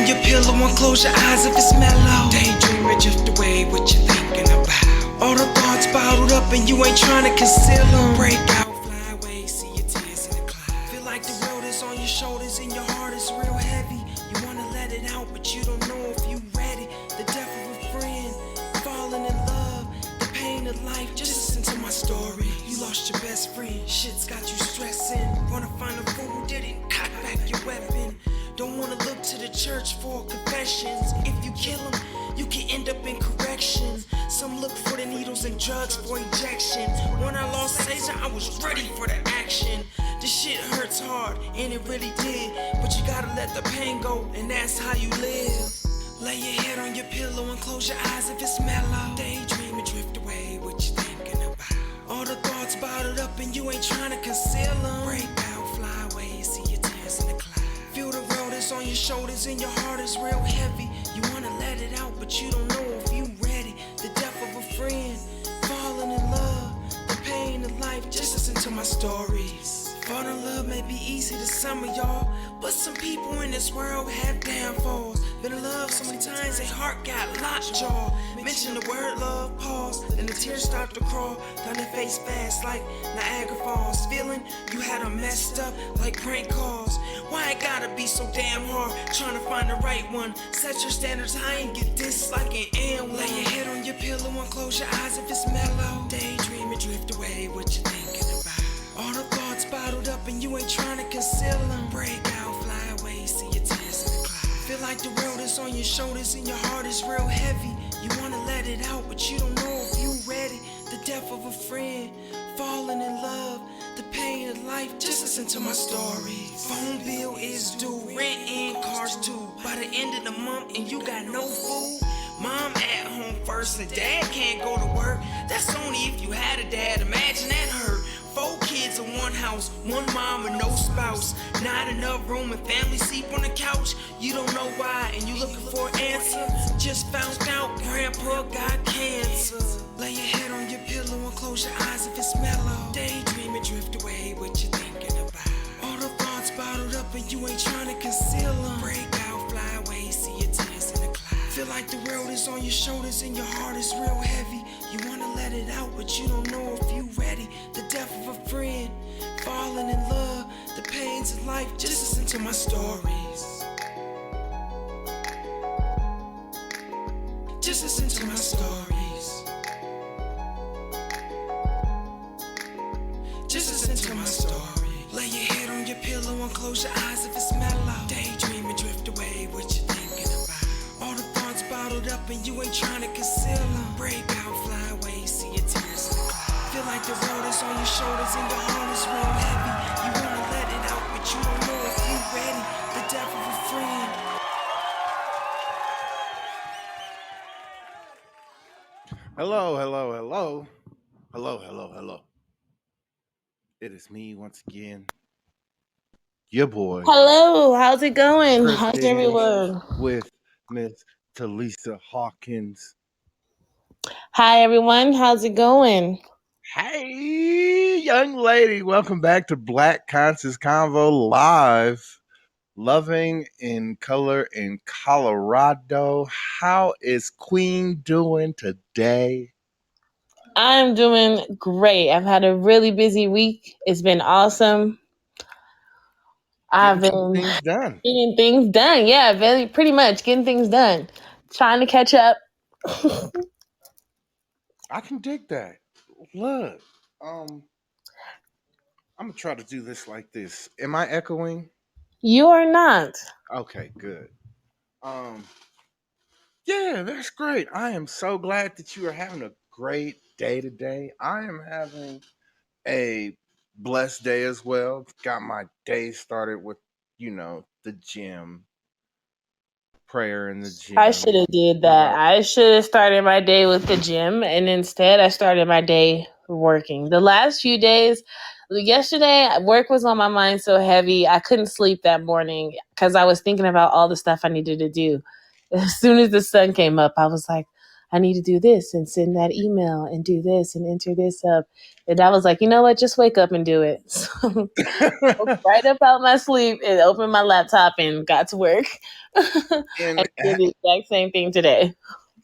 your pillow and close your eyes if it's mellow. Daydream or drift away, what you thinking about? All the thoughts bottled up and you ain't trying to conceal them. Break out, fly away, see your tears in the cloud. Feel like the world is on your shoulders and your heart is real heavy. You wanna let it out, but you don't know if you ready. The death of a friend, falling in love, the pain of life. Just listen to my story. You lost your best friend, shit's got you stressing. Wanna find a fool who didn't cock back your weapon. Don't wanna look to the church for confessions. If you kill him, you can end up in corrections. Some look for the needles and drugs for injection. When I lost Caesar, I was ready for the action. This shit hurts hard, and it really did. But you gotta let the pain go, and that's how you live. Lay your head on your pillow and close your eyes if it's mellow. Daydream and drift away, what you thinking about? All the thoughts bottled up and you ain't trying to conceal them. Break out, fly away, see your tears in the cloud. Feel the world is on your shoulders and your heart is real heavy. You wanna let it out, but you don't know if you ready. The death of a friend, falling in love, the pain of life. Just listen to my stories. Falling in love may be easy to some of y'all, but some people in this world have downfalls. Been in love so many times, their heart got lockjaw. Mention the word love, pause, then the tears start to crawl down their face fast like Niagara Falls. Feeling you had them messed up like prank calls. Why it gotta be so damn hard trying to find the right one? Set your standards high and get this like an N. Lay your head on your pillow and close your eyes if it's mellow. Daydream and drift away, what you thinking about? All the thoughts bottled up and you ain't trying to conceal them. Break out, fly away, see your tears in the cloud. Feel like the world is on your shoulders and your heart is real heavy. You wanna let it out, but you don't know if you ready. The death of a friend, falling in love, the pain of life. Just listen to my story. Phone bill is due, rent and cars too. By the end of the month and you got no food. Mom at home first and dad can't go to work. That's only if you had a dad, imagine that hurt. 4 kids in one house, one mom and no spouse. Not enough room and family sleep on the couch. You don't know why and you looking for an answer. Just found out grandpa got cancer. Lay your head on your pillow and close your eyes if it's mellow. Daydream and drift away, what you thinking about? All the thoughts bottled up and you ain't trying to conceal them. Break out, fly away, see your tears in the cloud. Feel like the world is on your shoulders and your heart is real heavy. You wanna let it out, but you don't know if you ready. The death of a friend, falling in love, the pains of life. Just listen to my stories. Just listen to my stories. Just listen to my story. Lay your head on your pillow and close your eyes if it's mellow. Daydream and drift away, what you thinking about? All the thoughts bottled up and you ain't trying to conceal them. Break out, fly away, see your tears in the cloud. Feel like the world is on your shoulders and your heart is real heavy. You wanna let it out, but you don't know if you ready. The death of a friend. Hello, hello, hello. Hello, hello, hello. It is me once again, your boy, Hello, how's it going? Chris How's Higgins, everyone? with Miss Talisa Hawkins. Hi, everyone. How's it going? Hey, young lady, welcome back to Black Conscious Convo Live. Loving in color in Colorado. How is Queen doing today? I'm doing great. I've had a really busy week. It's been awesome. I've Getting some been things done. getting things done. Yeah, pretty much getting things done. Trying to catch up. I can dig that. Look, I'm gonna try to do this like this. Am I echoing? You are not. Okay, good. Um, yeah, that's great. I am so glad that you are having a great day today. I am having a blessed day as well. Got my day started with, the gym, prayer in the I should gym. have did You that. know, I should have started my day with the gym, and instead I started my day working. The last few days, yesterday work was on my mind so heavy I couldn't sleep that morning because I was thinking about all the stuff I needed to do. As soon as the sun came up, I was like, I need to do this and send that email and do this and enter this up. And I was like, you know what? Just wake up and do it. So woke right up out my sleep and opened my laptop and got to work. And And did the exact same thing today.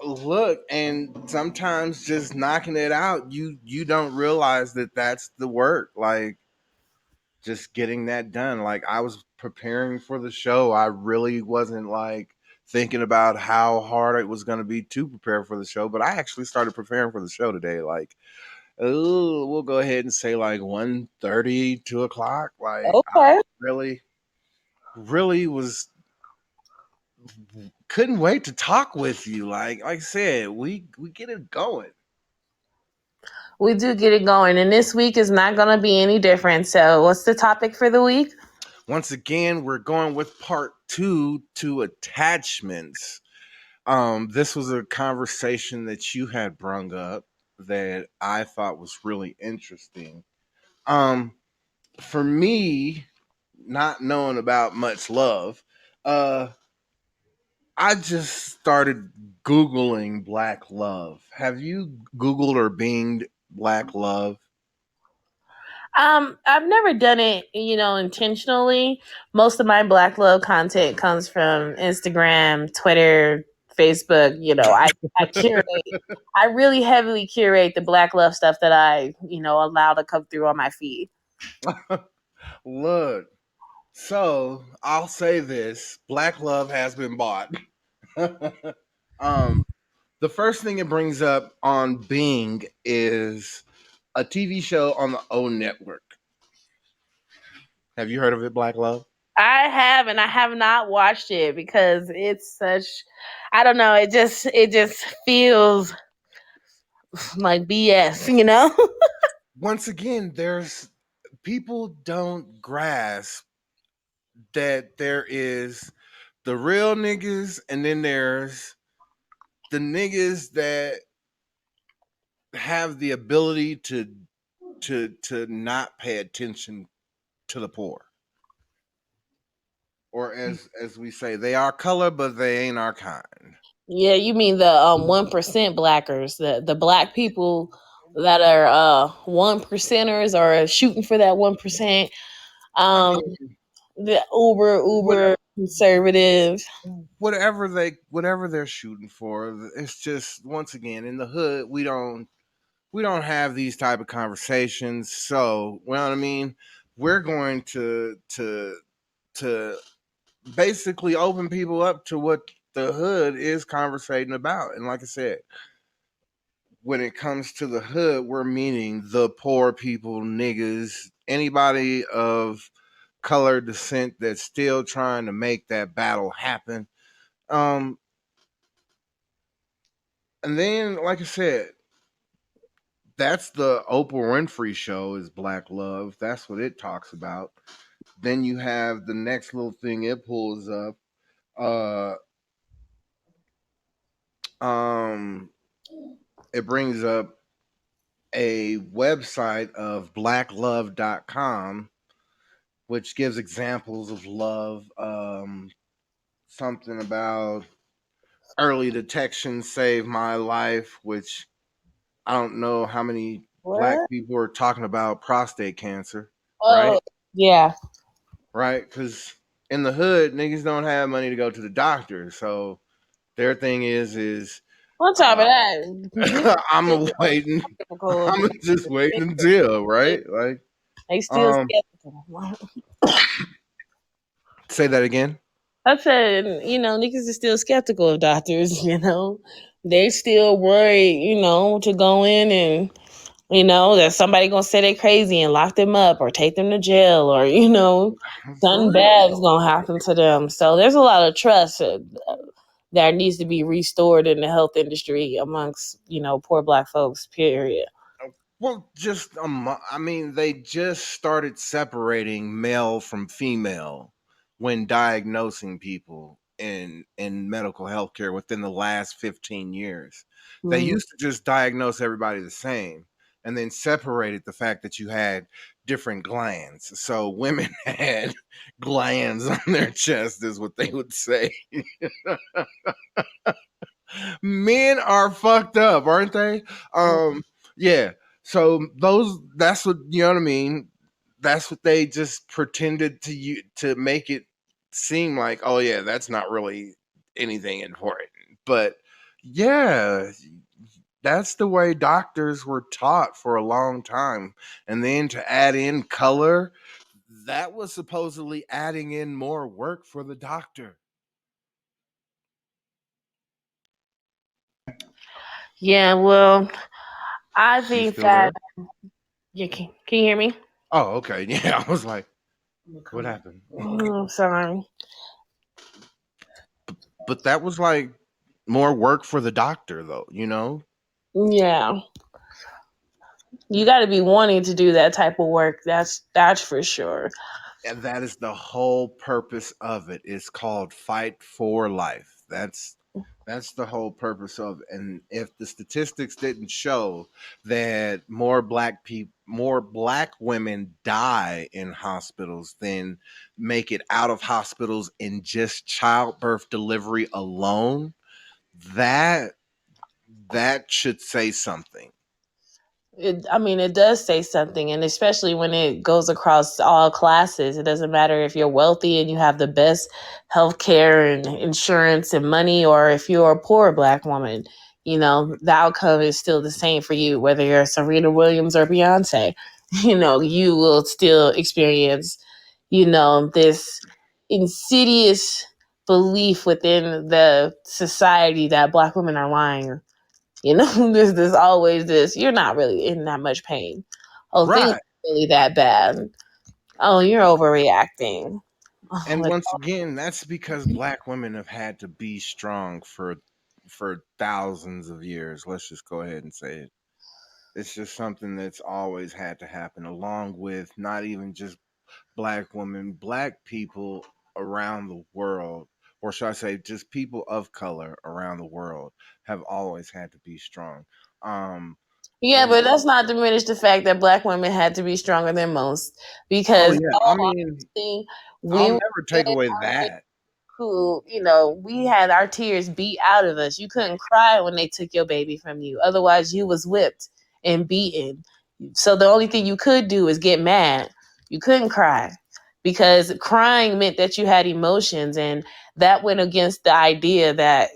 look, and sometimes just knocking it out, you don't realize that that's the work. Like just getting that done. Like I was preparing for the show. I really wasn't like thinking about how hard it was going to be to prepare for the show, but I actually started preparing for the show today. Like, oh, we'll go ahead and say like 1:30, 2 o'clock. Like I Okay. really was couldn't wait to talk with you. Like I said, we get it going. We do get it going. And this week is not going to be any different. So, what's the topic for the week? Once again, we're going with part 2 to attachments. This was a conversation that you had brung up that I thought was really interesting. Um, for me, not knowing about much love, uh, I just started Googling black love. Have you Googled or Binged black love? I've never done it, intentionally. Most of my Black Love content comes from Instagram, Twitter, Facebook. I curate. I really heavily curate the Black Love stuff that I, allow to come through on my feed. Look, so I'll say this: black love has been bought. um, the first thing it brings up on Bing is a TV show on the O Network. Have you heard of it, Black Love? I have, and I have not watched it because it's such. I don't know. It just feels like BS. Once again, there's people don't grasp that there is the real niggas and then there's the niggas that have the ability to not pay attention to the poor. Or as we say, they are color, but they ain't our kind. Yeah, you mean the 1% blackers, the black people that are 1%ers or shooting for that 1%. I Um, mean, the uber conservative. whatever they're shooting for, it's just once again in the hood we don't have these type of conversations. So, you know what I mean? We're going to basically open people up to what the hood is conversating about. And like I said, when it comes to the hood, we're meaning the poor people, niggas, anybody of color descent that's still trying to make that battle happen. Um, and then, like I said, that's the Oprah Winfrey show is black love. That's what it talks about. Then you have the next little thing it pulls up. Uh, um, it brings up a website of blacklove.com, which gives examples of love. Something about early detection saved my life, which I don't know how many black What? people are talking about prostate cancer, Oh, right? yeah. Right? Because in the hood, niggas don't have money to go to the doctor, so their thing is On top of uh, that, niggas I'm still waiting. skeptical of I'm just waiting until they, right. Like, they still um, skeptical. say that again. I said, niggas are still skeptical of doctors. They still worried, to go in and that somebody gonna say they crazy and lock them up or take them to jail or For something real. bad is gonna happen to them. So there's a lot of trust that needs to be restored in the health industry amongst poor black folks. Period. Well, just I mean, they just started separating male from female when diagnosing people in medical healthcare within the last 15 years. They Mhm. used to just diagnose everybody the same and then separated the fact that you had different glands. So women had glands on their chest is what they would say. Men are fucked up, aren't they? Yeah. So that's what, you know what I mean. That's what they just pretended to make it seem like. Oh yeah, that's not really anything important. But yeah, that's the way doctors were taught for a long time. And then to add in color, that was supposedly adding in more work for the doctor. Yeah, well, I You think still there? that can you hear me? Oh, okay. Yeah, I was like, what happened? Sorry. But that was like more work for the doctor, though, you know? Yeah, you got to be wanting to do that type of work. That's for sure. And that is the whole purpose of it. It's called fight for life. That's the whole purpose of it. And if the statistics didn't show that more black women die in hospitals than make it out of hospitals in just childbirth delivery alone, that that should say something. I mean, it does say something, and especially when it goes across all classes. It doesn't matter if you're wealthy and you have the best health care and insurance and money, or if you're a poor black woman. The outcome is still the same for you, whether you're Serena Williams or Beyonce. You will still experience, this insidious belief within the society that black women are lying. There's always this, you're not really in that much pain. Oh, things Right. are really that bad. Oh, you're overreacting. Oh, And like, once again, that's because black women have had to be strong for thousands of years. Let's just go ahead and say it. It's just something that's always had to happen, along with not even just black women, black people around the world, or should I say, just people of color around the world, have always had to be strong. Um, yeah, when but that's not diminish the fact that black women had to be stronger than most Oh because, yeah, I all mean, honesty, I'll we were never in take away our that. who, we had our tears beat out of us. You couldn't cry when they took your baby from you. Otherwise, you was whipped and beaten. So the only thing you could do is get mad. You couldn't cry because crying meant that you had emotions, and that went against the idea that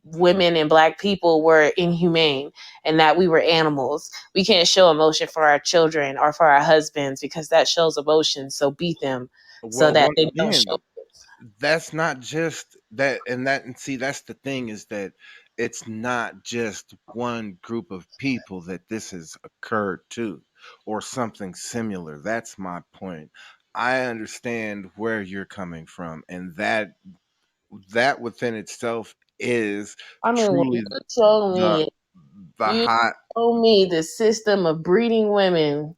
women and black people were inhumane and that we were animals. We can't show emotion for our children or for our husbands because that shows emotion. So beat them so Well, that once they don't show. again, that's not just that, and see, that's the thing, is that it's not just one group of people that this has occurred to, or something similar. That's my point. I understand where you're coming from, and that within itself is I mean, when truly the the you hot. show me the system of breeding women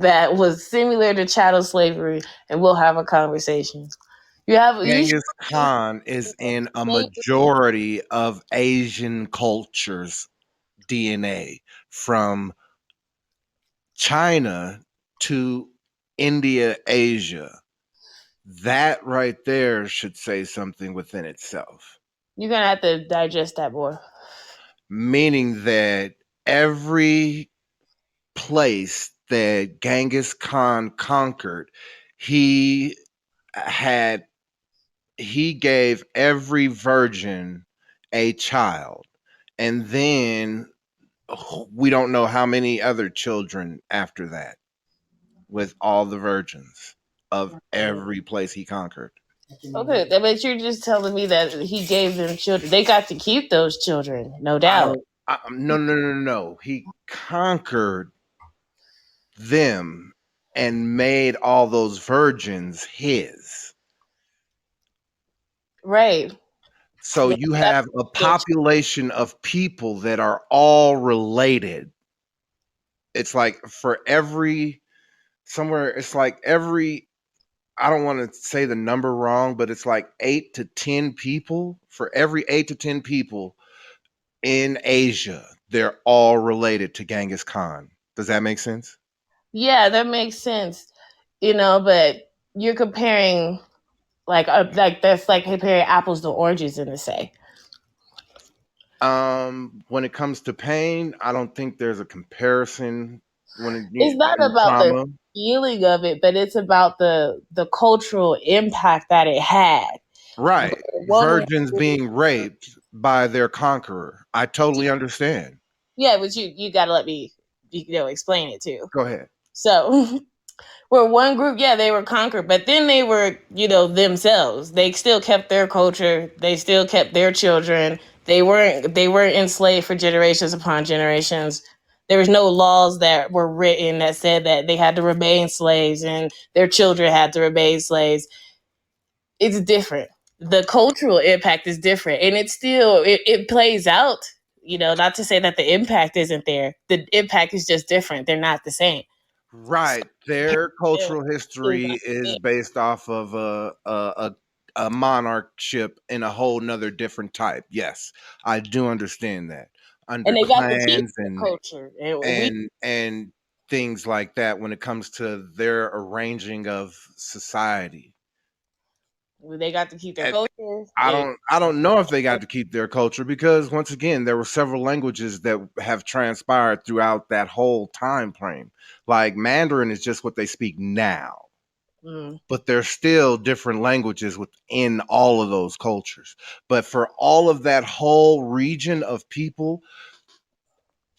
that was similar to chattel slavery, and we'll have a conversation. You show Genghis me Khan is in a slavery. majority of Asian cultures' DNA, from China to India, Asia. That right there should say something within itself. You're gonna have to digest that more. Meaning that every place that Genghis Khan conquered, he had he gave every virgin a child. And then we don't know how many other children after that, with all the virgins of every place he conquered. Okay, but you're just telling me that he gave them children. They got to keep those children, no I doubt. don't. No, no, no, no, no. He conquered them and made all those virgins his. Right. So But you that's have a population of people that are all related. It's like for every somewhere, it's like every, I don't want to say the number wrong, but it's like 8 to 10 people. For every 8 to 10 people in Asia, they're all related to Genghis Khan. Does that make sense? yeah, that makes sense. But you're comparing like that's like comparing apples to oranges in a say. When it comes to pain, I don't think there's a comparison when It's not in about the trauma. feeling of it, but it's about the cultural impact that it had. Right. One, Virgins being raped by their conqueror. I totally understand. yeah, but you got to let me explain it too. Go ahead. So where one group, yeah, they were conquered, but then they were, themselves. They still kept their culture. They still kept their children. They weren't enslaved for generations upon generations. There was no laws that were written that said that they had to remain slaves and their children had to remain slaves. It's different. The cultural impact is different, and it plays out. Not to say that the impact isn't there. The impact is just different. They're not the same. Right. Their cultural history is based off of a monarchship in a whole nother different type. Yes, I do understand that. Under And they got to keep clans their culture. And and things like that when it comes to their arranging of society. they got to keep their culture. I don't know if they got to keep their culture because once again there were several languages that have transpired throughout that whole time frame. Like Mandarin is just what they speak now, Mm, but there's still different languages within all of those cultures. But for all of that whole region of people,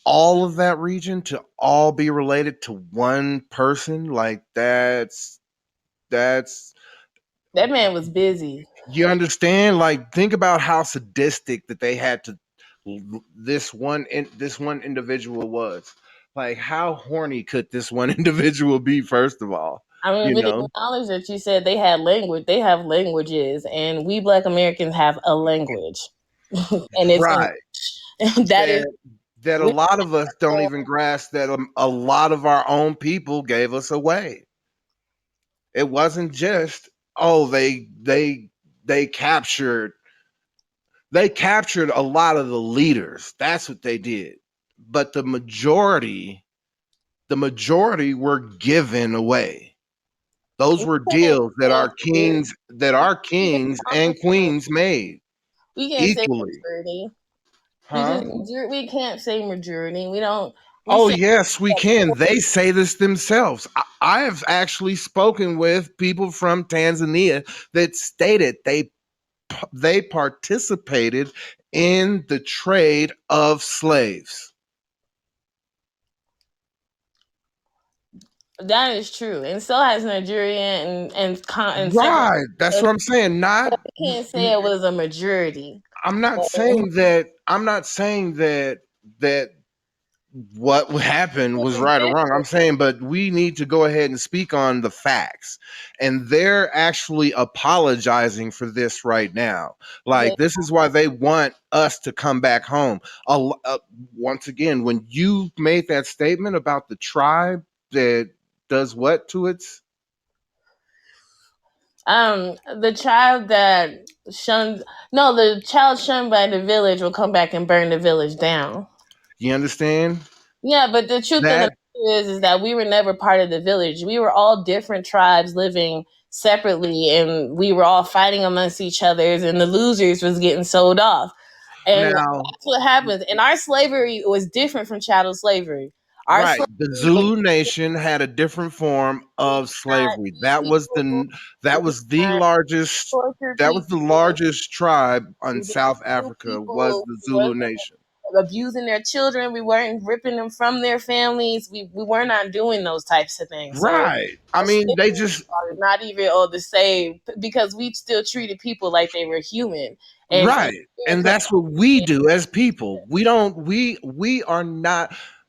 all of that region to all be related to one person, like that's that man was busy. you understand? Like, think about how sadistic that they had to this one individual was. Like, how horny could this one individual be? First of all, I mean, you we know, acknowledge that you said they had language. They have languages, and we Black Americans have a language, and it's right? English. That is, That a we lot of us don't even grasp that a lot of our own people gave us away. It wasn't just oh they captured a lot of the leaders. That's what they did. But the majority were given away. Those were deals that our kings and queens made we can't say equally. majority because Huh? we can't say majority. We don't. We Oh say yes, we can. They say this themselves. I have actually spoken with people from Tanzania that stated they participated in the trade of slaves. that is true, and so has Nigeria and several. Right. That's what I'm saying. Not We can't say it was a majority. I'm not saying that what happened was right or wrong. I'm saying but we need to go ahead and speak on the facts. And they're actually apologizing for this right now. Like this is why they want us to come back home. Once again, when you made that statement about the tribe that does what to its The child that shunned, no, the child shunned by the village will come back and burn the village down. you understand? Yeah, but the truth of the That matter is that we were never part of the village. We were all different tribes living separately, and we were all fighting amongst each other, and the losers was getting sold off. And now that's what happens. And our slavery was different from chattel slavery. Our right. slavery The was Zulu nation had a different form of not slavery. people. That We was the weren't largest torture people. tribe We on didn't South kill Africa was people. the We Zulu wasn't nation. abusing their children. We weren't ripping them from their families. We were not doing those types of things. So Right. I our mean, they slavery just are not even all the same because we still treated people like they were human. And right. And that's what we do as people. We don't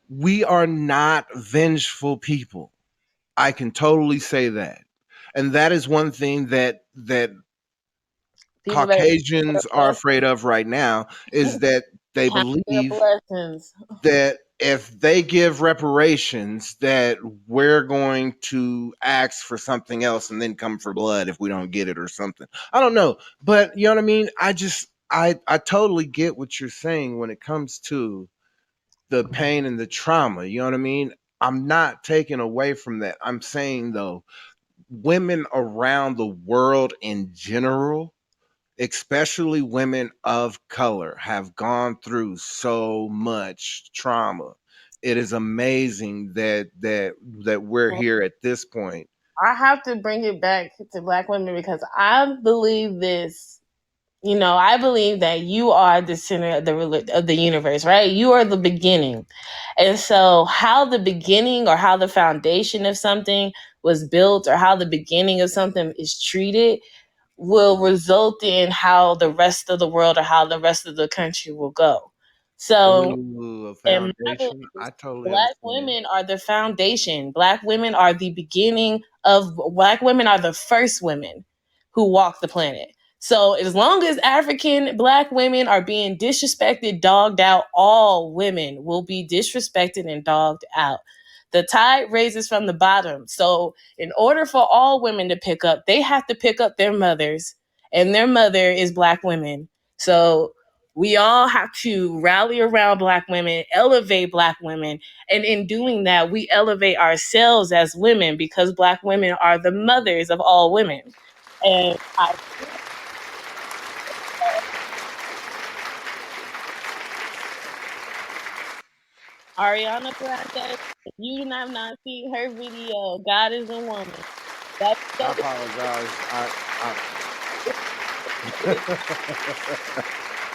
we are not vengeful people. I can totally say that. And that is one thing that people better Caucasians are afraid of right now is that they count their believe blessings. that if they give reparations that we're going to ask for something else and then come for blood if we don't get it or something. I don't know, but you know what I mean? I totally get what you're saying when it comes to the pain and the trauma, you know what I mean? I'm not taking away from that. I'm saying though, women around the world in general especially women of color, have gone through so much trauma. It is amazing that we're here at this point. I have to bring it back to black women because I believe this. I believe that you are the center of the universe, right? You are the beginning. And so how the beginning or how the foundation of something was built or how the beginning of something is treated will result in how the rest of the world or how the rest of the country will go. So Ooh, a in my foundation. I beliefs, totally black understand. women are the foundation. Black women are the first women who walk the planet. So as long as African black women are being disrespected, dogged out, all women will be disrespected and dogged out. The tide raises from the bottom. So in order for all women to pick up, they have to pick up their mothers, and their mother is black women. So we all have to rally around black women, elevate black women. And in doing that, we elevate ourselves as women because black women are the mothers of all women. And I Ariana Grande, if you have not seen her video, God is a woman. That I video apologize.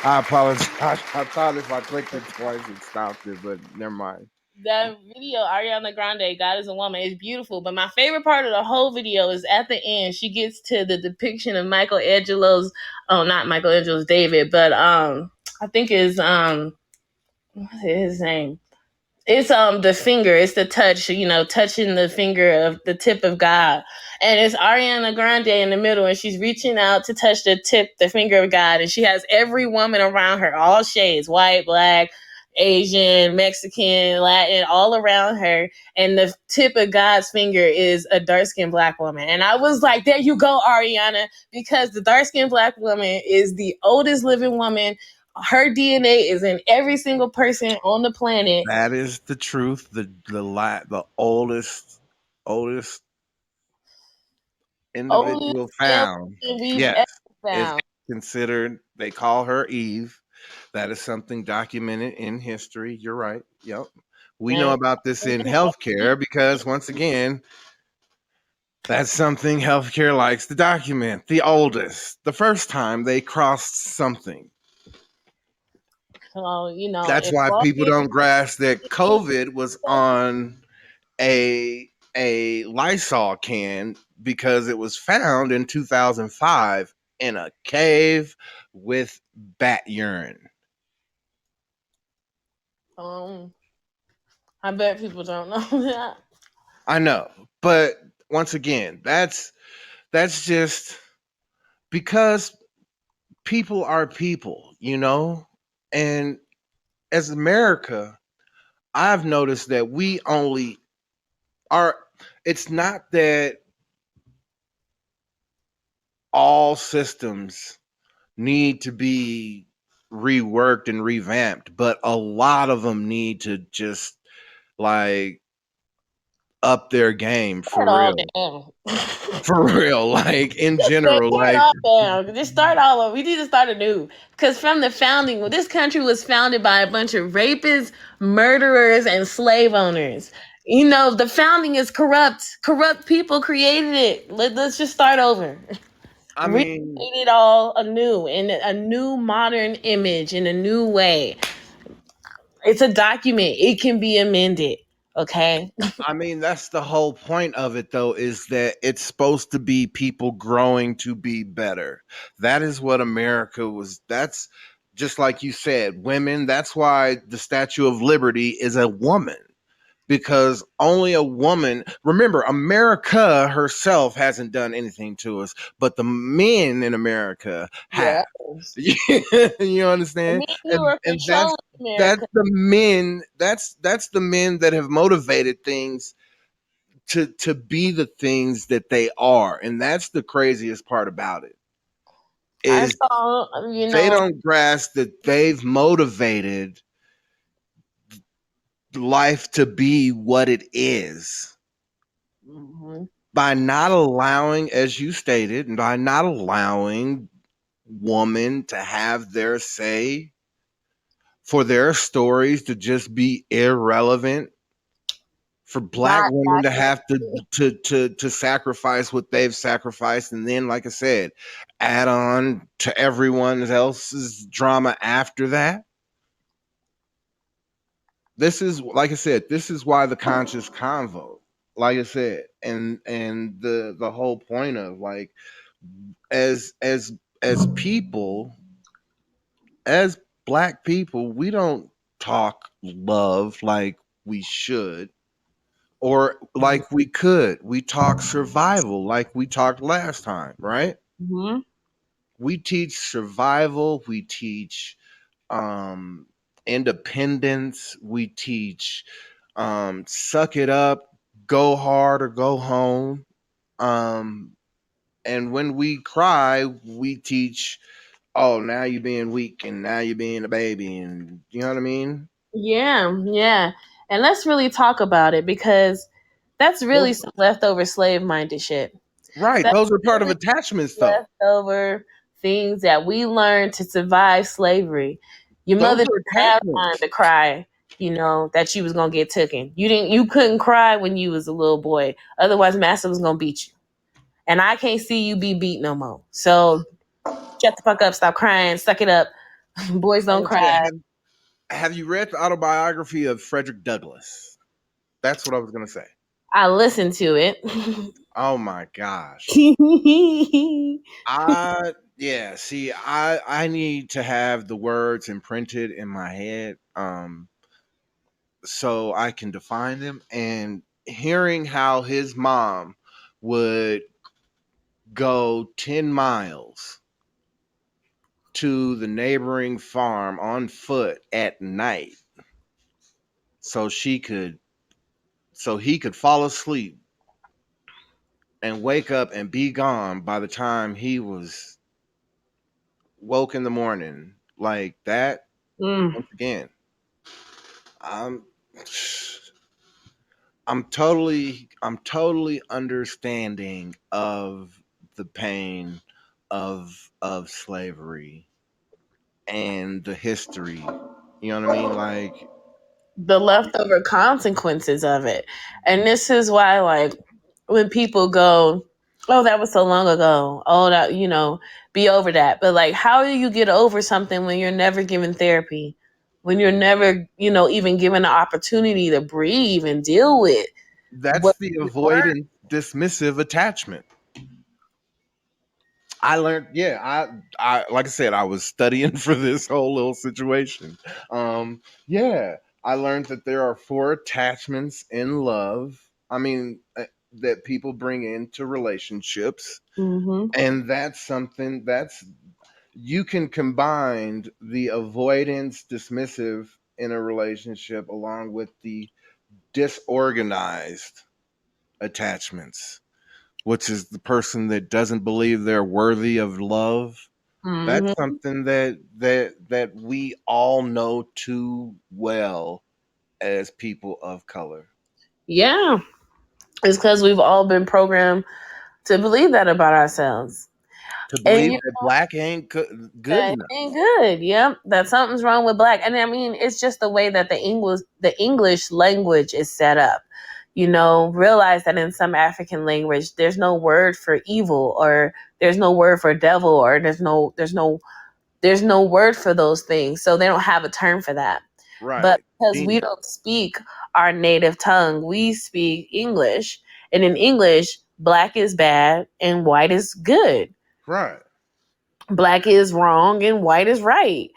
I apologize. I thought if I clicked it twice, it stopped it, but never mind. that video, Ariana Grande, God is a woman, is beautiful. But my favorite part of the whole video is at the end. She gets to the depiction of Michelangelo's, oh, not Michelangelo's David, but I think is what's his name? It's the finger, it's the touch, touching the finger of the tip of God. And it's Ariana Grande in the middle, and she's reaching out to touch the finger of God, and she has every woman around her, all shades, white, black, Asian, Mexican, Latin, all around her. And the tip of God's finger is a dark skinned black woman. And I was like, there you go, Ariana, because the dark skinned black woman is the oldest living woman. Her DNA is in every single person on the planet. That is the truth. The oldest Oldest individual alien found. we've Yes, ever is found. considered. They call her Eve. That is something documented in history. You're right. Yep. We know And about this in healthcare because once again, that's something healthcare likes to document. The oldest, the first time they crossed something. so, That's as why long people as don't grasp that COVID was on a Lysol can because it was found in 2005 in a cave with bat urine. um, I bet people don't know that. I know, but once again, that's just because people are people, and as America, I've noticed that we only are. It's not that all systems need to be reworked and revamped, but a lot of them need to just like up their game Tear it for all real. down. For real, like in general, Tear it like all down. Just start all over. We need to start anew. Because from the founding, well, this country was founded by a bunch of rapists, murderers, and slave owners. The founding is corrupt. Corrupt people created it. Let's just start over. I Recreate mean, it all anew in a new modern image in a new way. It's a document. It can be amended. Okay. that's the whole point of it though, is that it's supposed to be people growing to be better. That is what America was. That's just like you said, women. That's why the Statue of Liberty is a woman, because only a woman, remember, America herself hasn't done anything to us, but the men in America have. Yes. You The understand? men who and are and that's controlling that's America. the men that's the men that have motivated things to be the things that they are, and that's the craziest part about it, I is saw, they don't grasp that they've motivated life to be what it is mhm. by not allowing, as you stated, and by not allowing woman to have their say, for their stories to just be irrelevant, for black Not women to have documented. to sacrifice what they've sacrificed, and then, like I said, add on to everyone else's drama after that. This is, like I said, this is why the conscious convo, like I said, and the whole point of, like, as as people, as black people, we don't talk love like we should, or like we could. We talk survival like we talked last time, right? Mm-hmm. We teach survival, we teach um independence, we teach suck it up, go hard or go home. Um and when we cry, we teach, oh, now you're being weak and now you're being a baby, and you know what I mean? Yeah, yeah. And let's really talk about it because that's really Those, some leftover slave minded shit. right, That's those are part of really attachments though. leftover things that we learned to survive slavery. Your Those mother are didn't have time attachments. to cry, that you was gonna get taken. You couldn't cry when you was a little boy. Otherwise master was gonna beat you. And I can't see you be beat no more. So shut the fuck up, stop crying, suck it up. Boys don't Oh, yeah. cry. Have you read the autobiography of Frederick Douglass? That's what I was gonna say. I listened to it. Oh my gosh. Yeah, see, I need to have the words imprinted in my head, so I can define them. And hearing how his mom would go 10 miles to the neighboring farm on foot at night so she could so he could fall asleep and wake up and be gone by the time he was woke in the morning, like that. Mm. Once again, i'm I'm totally understanding of the pain of slavery and the history. You know what I mean? Like, The leftover consequences of it. And this is why, like, when people go, oh, that was so long ago. Oh, that, be over that. But, like, how do you get over something when you're never given therapy? When you're never, even given the opportunity to breathe and deal with what that's the you learned? avoidant dismissive attachment. I learned, yeah, I like I said, I was studying for this whole little situation. Yeah, I learned that there are four attachments in love. I mean, that people bring into relationships, Mm-hmm. and that's something that's, you can combine the avoidance dismissive in a relationship along with the disorganized attachments, which is the person that doesn't believe they're worthy of love. That's Mm-hmm. something that we all know too well as people of color. Yeah. It's because we've all been programmed to believe that about ourselves. To And believe that black ain't good that enough. ain't good. Yep, that something's wrong with black. And I mean, it's just the way that the English language is set up. Realize that in some African language, there's no word for evil, or there's no word for devil, or there's no word for those things. So they don't have a term for that. But Right. because we Demon. don't speak our native tongue, we speak English. And in English, black is bad and white is good. Right. Black is wrong and white is right.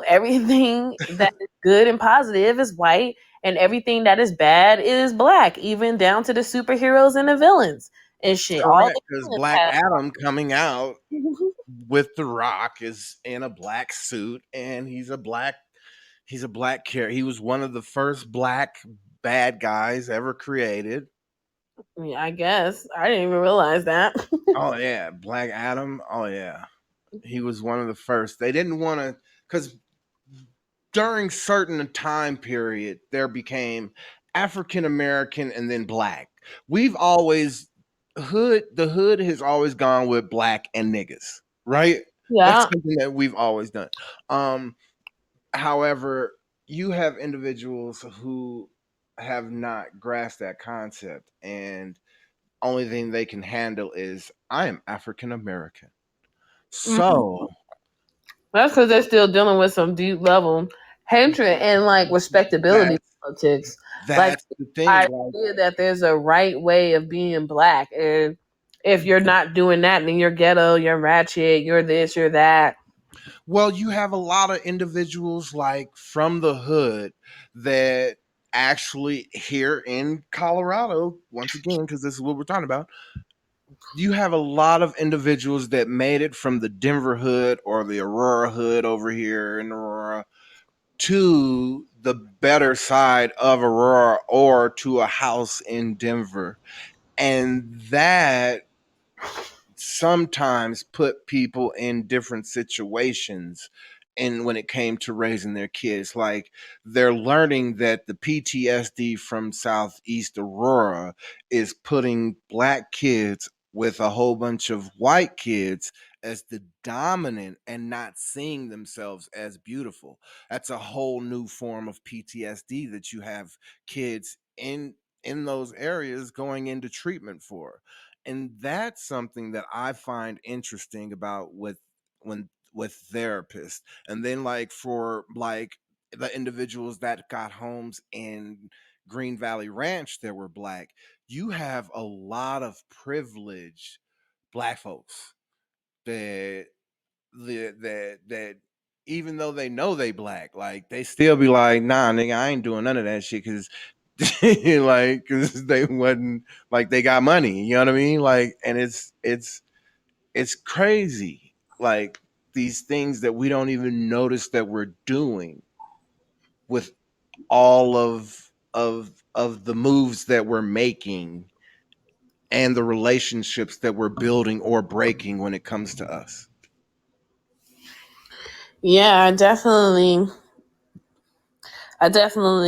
Everything that is good and positive is white, and everything that is bad is black, even down to the superheroes and the villains and shit. All Correct. the Because villains Black have. Adam coming out with The Rock is in a black suit, and he's a black character. He was one of the first black bad guys ever created. Yeah, I guess I didn't even realize that. Oh yeah, Black Adam. Oh yeah, he was one of the first. They didn't want to, because during certain time period there became African American and then black. We've always, the hood has always gone with black and niggas, right? That's Yeah. something that we've always done. Um, However, you have individuals who have not grasped that concept, and only thing they can handle is I am African American. Mhm. So That's because they're still dealing with some deep level hatred and like respectability that's politics. Like that's the thing. Like, idea that there's a right way of being black, and if you're not doing that, then you're ghetto, you're ratchet, you're this, you're that. well, you have a lot of individuals like from the hood that actually here in Colorado, once again, because this is what we're talking about, you have a lot of individuals that made it from the Denver hood or the Aurora hood over here in Aurora to the better side of Aurora or to a house in Denver. And that sometimes put people in different situations. And when it came to raising their kids, like they're learning that the PTSD from Southeast Aurora is putting black kids with a whole bunch of white kids as the dominant and not seeing themselves as beautiful. That's a whole new form of PTSD that you have kids in those areas going into treatment for. And that's something that I find interesting about with therapists. And then like for like the individuals that got homes in Green Valley Ranch that were black, you have a lot of privileged black folks that that even though they know they black, like they still be like, nah, nigga, I ain't doing none of that shit because like because they wasn't like they got money, you know what I mean? Like, and it's crazy, like these things that we don't even notice that we're doing with all of the moves that we're making and the relationships that we're building or breaking when it comes to us. Yeah, I definitely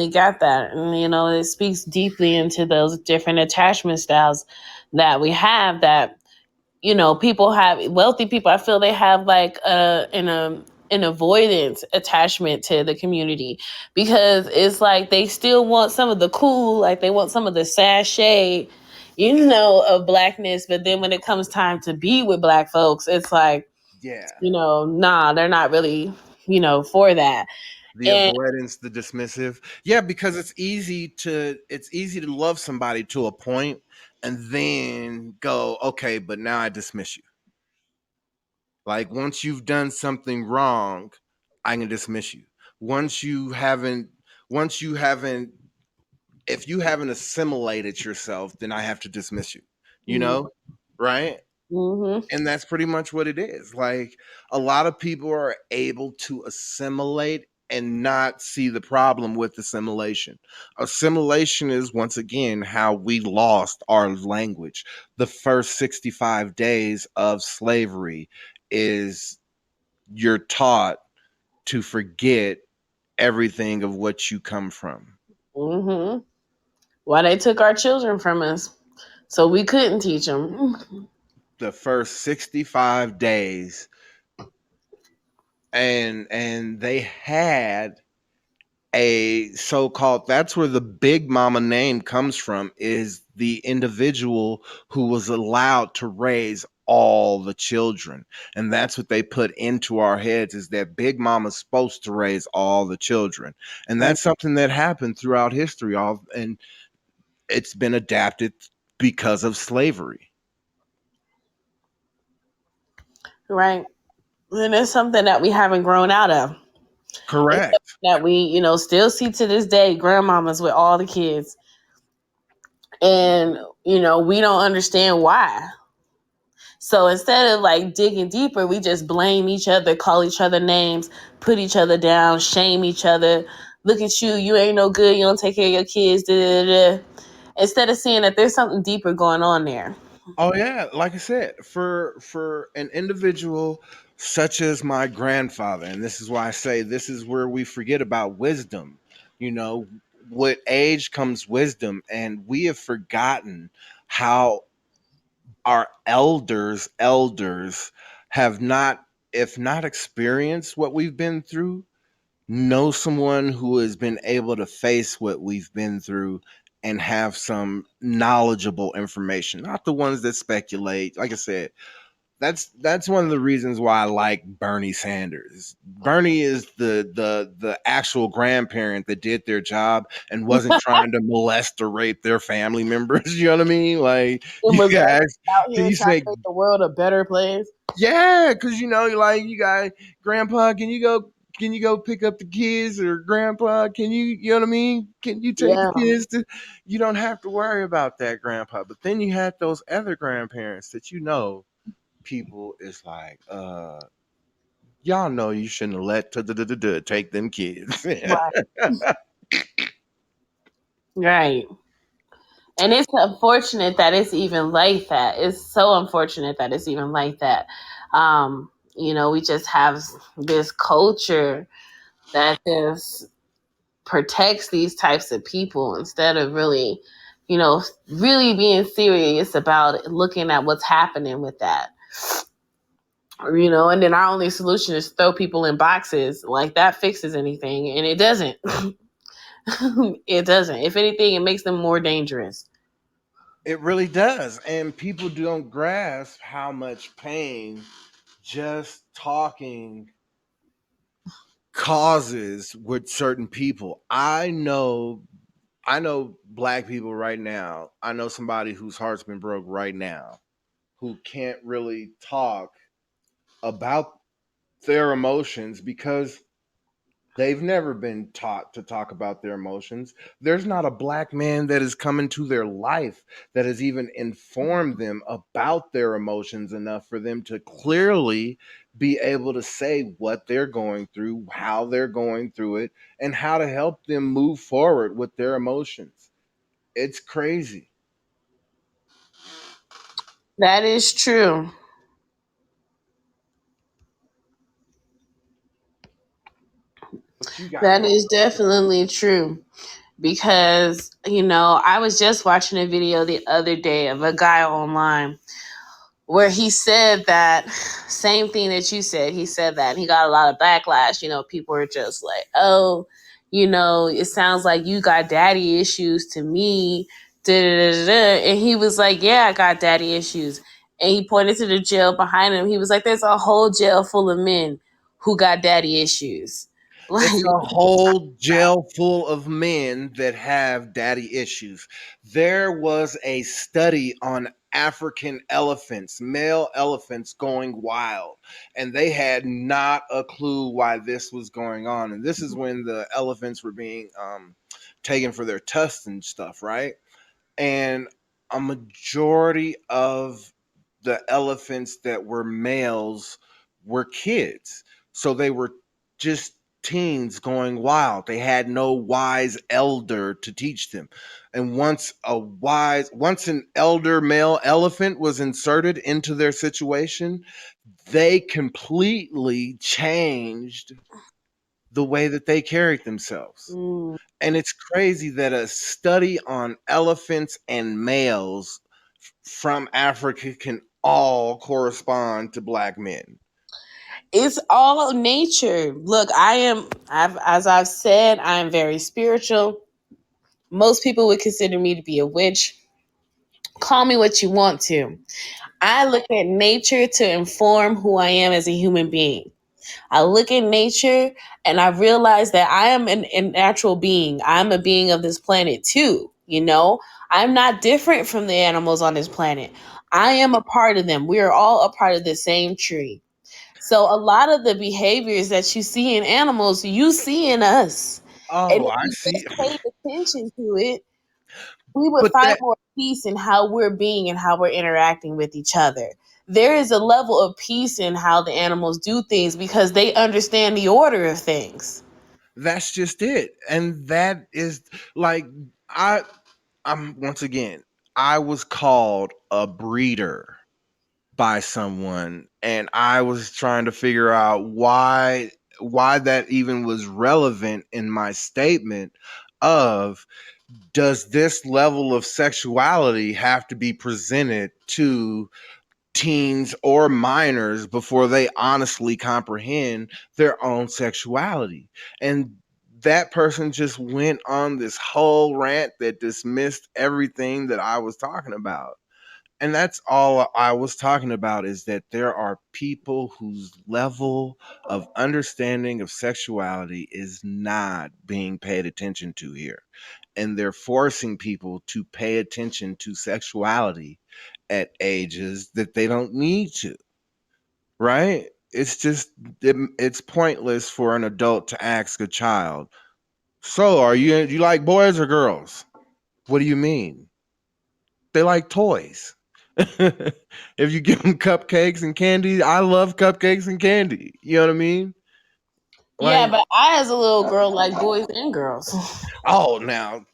got that. And, it speaks deeply into those different attachment styles that we have that, people have, wealthy people, I feel they have like an avoidance attachment to the community because it's like they still want some of the cool, like they want some of the sachet, of blackness. But then when it comes time to be with black folks, it's like, Yeah. nah, they're not really, for that. The And avoidance, the dismissive. Yeah, because it's easy to love somebody to a point and then go, okay, but now I dismiss you. Like once you've done something wrong, I can dismiss you. Once you haven't once you haven't if you haven't assimilated yourself, then I have to dismiss you. You Mhm. know? Right? Mhm. And that's pretty much what it is. Like a lot of people are able to assimilate and not see the problem with assimilation. Assimilation is once again how we lost our language. The first 65 days of slavery is you're taught to forget everything of what you come from. Mhm. Why they took our children from us, so we couldn't teach them. The first 65 days, and they had a so-called, that's where the big mama name comes from, is the individual who was allowed to raise all the children. And that's what they put into our heads, is that big mama's supposed to raise all the children. And that's something that happened throughout history, all, and it's been adapted because of slavery. Right. And it's something that we haven't grown out of. It's Correct. something that we, still see to this day, grandmamas with all the kids. And, we don't understand why. So instead of like digging deeper, we just blame each other, call each other names, put each other down, shame each other. Look at you, you ain't no good, you don't take care of your kids, da, da, da. Instead of seeing that there's something deeper going on there. Oh yeah, like I said, for an individual such as my grandfather, and this is why I say this is where we forget about wisdom. You know, with age comes wisdom, and we have forgotten how our elders have not. if not experienced what we've been through, know someone who has been able to face what we've been through and have some knowledgeable information, not the ones that speculate. Like I said, that's one of the reasons why I like Bernie Sanders. Bernie is the actual grandparent that did their job and wasn't trying to molest or rape their family members. You know what I mean? Like It you was guys, out here he's trying to like, make the world a better place. yeah, because like you got grandpa. Can you go pick up the kids, or grandpa? Can you know what I mean? Can you take the Yeah, kids to? You don't have to worry about that, grandpa. But then you had those other grandparents that people is like, y'all know you shouldn't have let take them kids. right, right. And it's unfortunate that it's even like that. It's so unfortunate that it's even like that. We just have this culture that just protects these types of people instead of really being serious about looking at what's happening with that. And then our only solution is throw people in boxes. Like that fixes anything, and it doesn't. It doesn't. If anything, it makes them more dangerous. It really does. And people don't grasp how much pain just talking causes with certain people. I know black people right now. I know somebody whose heart's been broke right now who can't really talk about their emotions because they've never been taught to talk about their emotions. There's not a black man that has come into their life that has even informed them about their emotions enough for them to clearly be able to say what they're going through, how they're going through it, and how to help them move forward with their emotions. It's crazy. That is true. What you got That going is on? definitely true. Because, I was just watching a video the other day of a guy online where he said that same thing that you said. He said that and he got a lot of backlash. People were just like, oh, it sounds like you got daddy issues to me. Da, da, da, da. And he was like, yeah, I got daddy issues. And he pointed to the jail behind him. He was like, there's a whole jail full of men who got daddy issues. Like, It's a whole jail full of men that have daddy issues. There was a study on African elephants, male elephants going wild, and they had not a clue why this was going on. And this is when the elephants were being taken for their tusks and stuff, right? And a majority of the elephants that were males were kids. So they were just teens going wild. They had no wise elder to teach them. And once an elder male elephant was inserted into their situation, they completely changed the way that they carried themselves. mm, And it's crazy that a study on elephants and males from Africa can all correspond to black men. it's all nature. Look, as I've said, I am very spiritual. Most people would consider me to be a witch. Call me what you want to. I look at nature to inform who I am as a human being. I look at nature and I realize that I am a natural being. I'm a being of this planet too. I'm not different from the animals on this planet. I am a part of them. We are all a part of the same tree. So a lot of the behaviors that you see in animals, you see in us. And Oh, if I we see. just paid attention to it, we would But find that more peace in how we're being and how we're interacting with each other. There is a level of peace in how the animals do things because they understand the order of things. that's just it. And that is like I I'm once again, I was called a breeder by someone and I was trying to figure out why that even was relevant in my statement of, does this level of sexuality have to be presented to teens or minors before they honestly comprehend their own sexuality. And that person just went on this whole rant that dismissed everything that I was talking about. And that's all I was talking about, is that there are people whose level of understanding of sexuality is not being paid attention to here. And they're forcing people to pay attention to sexuality at ages that they don't need to, right? It's just it's pointless for an adult to ask a child, "So, you like boys or girls?" "What do you mean?" "They like toys." If you give them cupcakes and candy, I love cupcakes and candy. You know what I mean? Yeah, Like, but I, as a little girl, like boys and girls. oh, now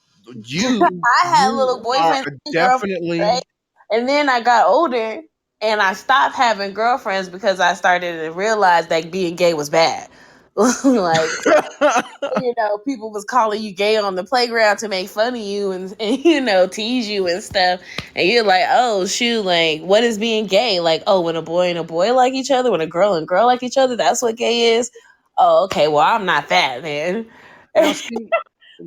you I had you little are boyfriends and girlfriends, right? definitely And then I got older and I stopped having girlfriends because I started to realize that being gay was bad. Like, people was calling you gay on the playground to make fun of you and tease you and stuff. And you're like, oh shoot, like what is being gay? Like, oh, when a boy and a boy like each other, when a girl and girl like each other, that's what gay is. Oh, okay, well I'm not that then. now see,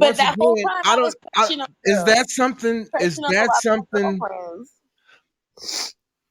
But once that whole again, time I was crushing on is girls, that something, is crushing on a that lot of something my girlfriends.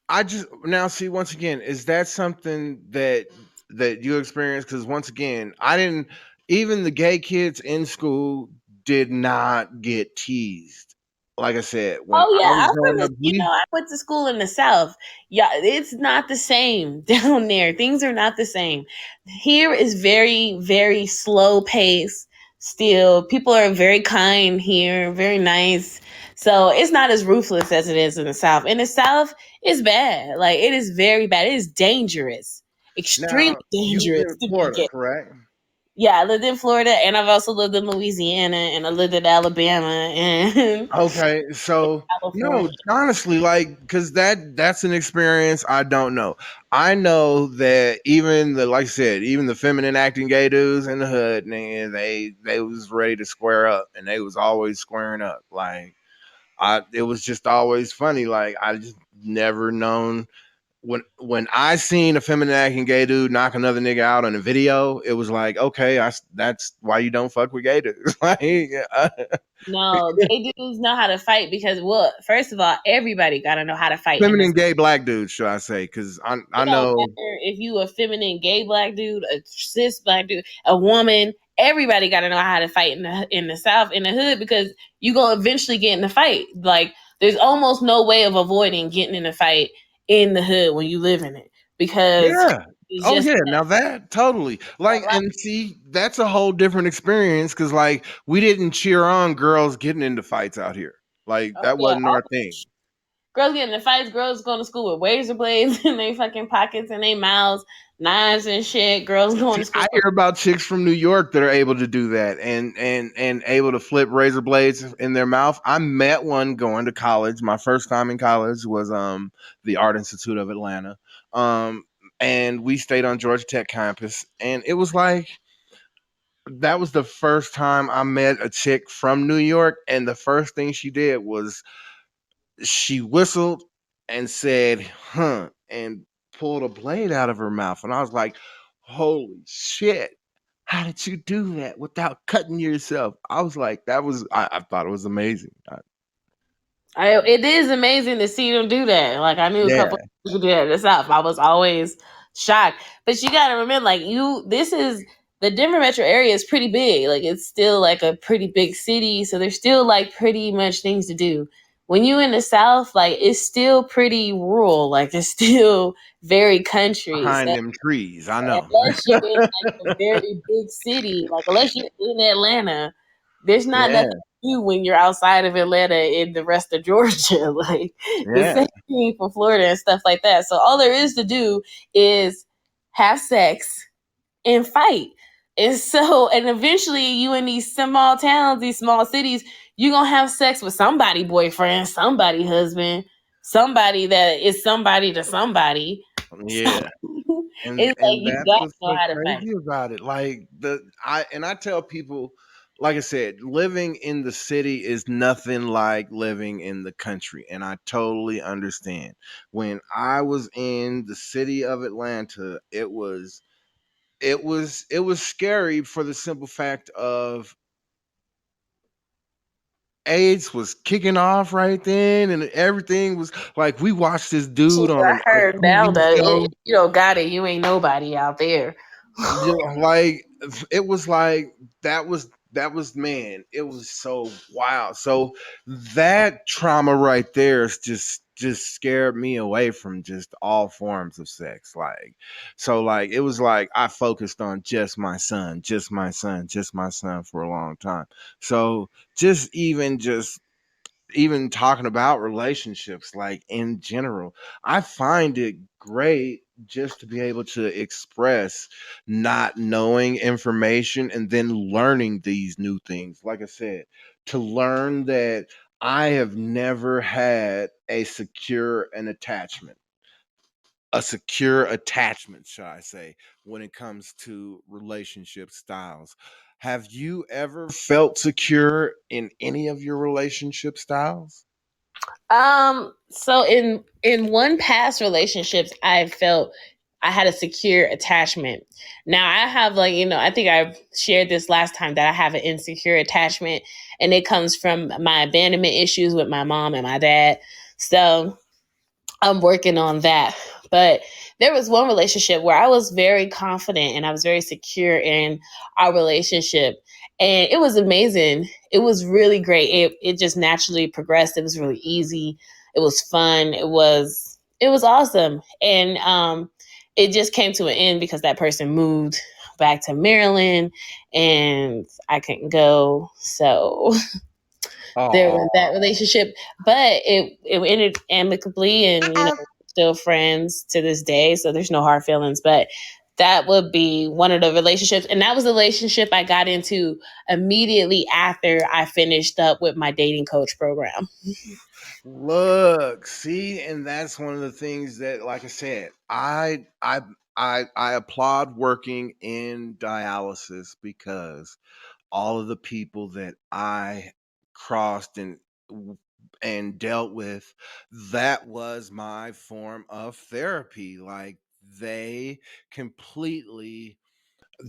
I just now see, once again, is that something that you experience? Because once again, I didn't, even the gay kids in school did not get teased. Like I said, when Oh I yeah, was I'm growing from the. up, we I went to school in the South. Yeah, it's not the same down there. Things are not the same. Here is very, very slow pace. Still, people are very kind here, very nice. So it's not as ruthless as it is in the South. In the South, it's bad. Like it is very bad. It is dangerous, extremely now you live dangerous in to be Florida, gay. correct? Yeah, I lived in Florida, and I've also lived in Louisiana, and I lived in Alabama and Okay, so California. no, honestly, like, because that's an experience I don't know. I know that even the, like I said, even the feminine acting gay dudes in the hood, nigga, they was ready to square up, and they was always squaring up. Like, it was just always funny. Like, I just never known, when I seen a feminine acting gay dude knock another nigga out on a video, it was like, okay, that's why you don't fuck with gay dudes. Like, No, gay dudes know how to fight because, well, first of all, everybody got to know how to fight in this. feminine gay black dudes, should I say? Because I It don't know matter if you a feminine gay black dude, a cis black dude, a woman. Everybody got to know how to fight in the South, in the hood, because you gonna eventually get in a fight. Like there's almost no way of avoiding getting in a fight in the hood when you live in it because yeah. it's Oh just yeah, now that totally, like, like, and see, that's a whole different experience, because like we didn't cheer on girls getting into fights out here. Like, oh that yeah, wasn't our thing. girls getting in fights, girls going to school with razor blades in their fucking pockets and their mouths, knives and shit. Girls going See, to school. I hear about chicks from New York that are able to do that, and able to flip razor blades in their mouth. I met one going to college. My first time in college was the Art Institute of Atlanta. Um and we stayed on Georgia Tech campus, and it was like, that was the first time I met a chick from New York, and the first thing she did was she whistled and said, "Huh," and pulled a blade out of her mouth. And I was like, "Holy shit. How did you do that without cutting yourself?" I was like, I thought it was amazing. It is amazing to see them do that. Like I knew a couple Yeah, of people do that in the South. I was always shocked. But you got to remember, like this is the Denver metro area is pretty big. Like it's still like a pretty big city, so there's still like pretty much things to do. When you in the South, like it's still pretty rural. Like it's still very country. behind So them trees. I know. unless you're in like a very big city, like unless you're in Atlanta, there's not nothing Yeah, to do when you're outside of Atlanta in the rest of Georgia. Like the yeah. same thing for Florida and stuff like that. So all there is to do is have sex and fight. And eventually you in these small towns, these small cities, you're gonna have sex with somebody boyfriend, somebody husband, somebody that is somebody to somebody. So Yeah. it's like And you that's gotta what's know so how to fight. crazy about it. Like, I tell people, like I said, living in the city is nothing like living in the country, and I totally understand. When I was in the city of Atlanta, it was scary for the simple fact of AIDS was kicking off right then, and everything was like we watched this dude Shoot, on I a heard now TV that show. you don't got it, you ain't nobody out there. You know, like it was like that was man, it was so wow. So that trauma right there is just scared me away from just all forms of sex. Like so like it was like I focused on just my son, just my son, just my son for a long time. So just even talking about relationships like in general, I find it great just to be able to express not knowing information and then learning these new things. Like I said, to learn that I have never had a secure attachment, shall I say, when it comes to relationship styles. Have you ever felt secure in any of your relationship styles? So in one past relationships, I felt I had a secure attachment. Now I have like, I think I've shared this last time that I have an insecure attachment, and it comes from my abandonment issues with my mom and my dad. So I'm working on that. But there was one relationship where I was very confident and I was very secure in our relationship. And it was amazing. It was really great. It just naturally progressed. It was really easy. It was fun. It was awesome. And it just came to an end because that person moved back to Maryland and I couldn't go. So there was that Oh, relationship, but it ended amicably, and still friends to this day. So there's no hard feelings. But that would be one of the relationships, and that was the relationship I got into immediately after I finished up with my dating coach program. look, see, and that's one of the things that, like I said, I applaud working in dialysis because all of the people that I crossed and dealt with, that was my form of therapy. Like they completely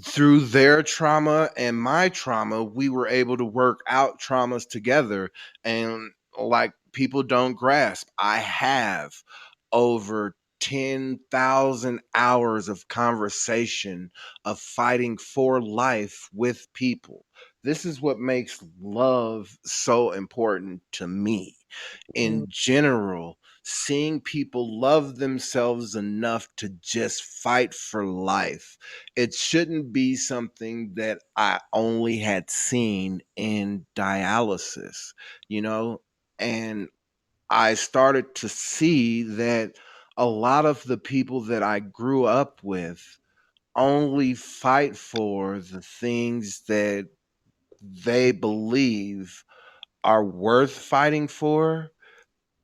through their trauma and my trauma, we were able to work out traumas together. And like people don't grasp, I have over 10,000 hours of conversation of fighting for life with people. This is what makes love so important to me. In general, seeing people love themselves enough to just fight for life, it shouldn't be something that I only had seen in dialysis, you know? And I started to see that a lot of the people that I grew up with only fight for the things that they believe are worth fighting for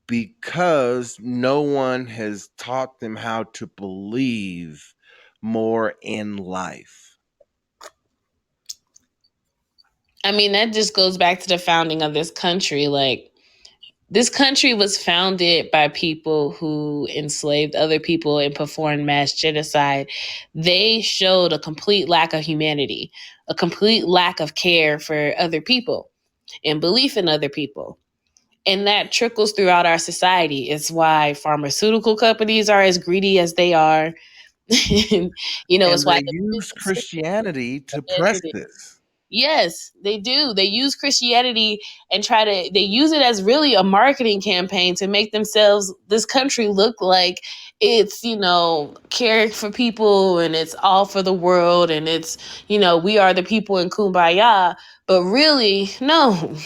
because no one has taught them how to believe more in life. I mean, that just goes back to the founding of this country. Like, this country was founded by people who enslaved other people and performed mass genocide. They showed a complete lack of humanity, a complete lack of care for other people and belief in other people. And that trickles throughout our society. It's why pharmaceutical companies are as greedy as they are. It's And why they the use prison system Christianity to is press as it is. this. Yes, they do. They use Christianity and they use it as really a marketing campaign to make themselves, this country, look like it's, caring for people and it's all for the world and it's, we are the people in Kumbaya. But really, no.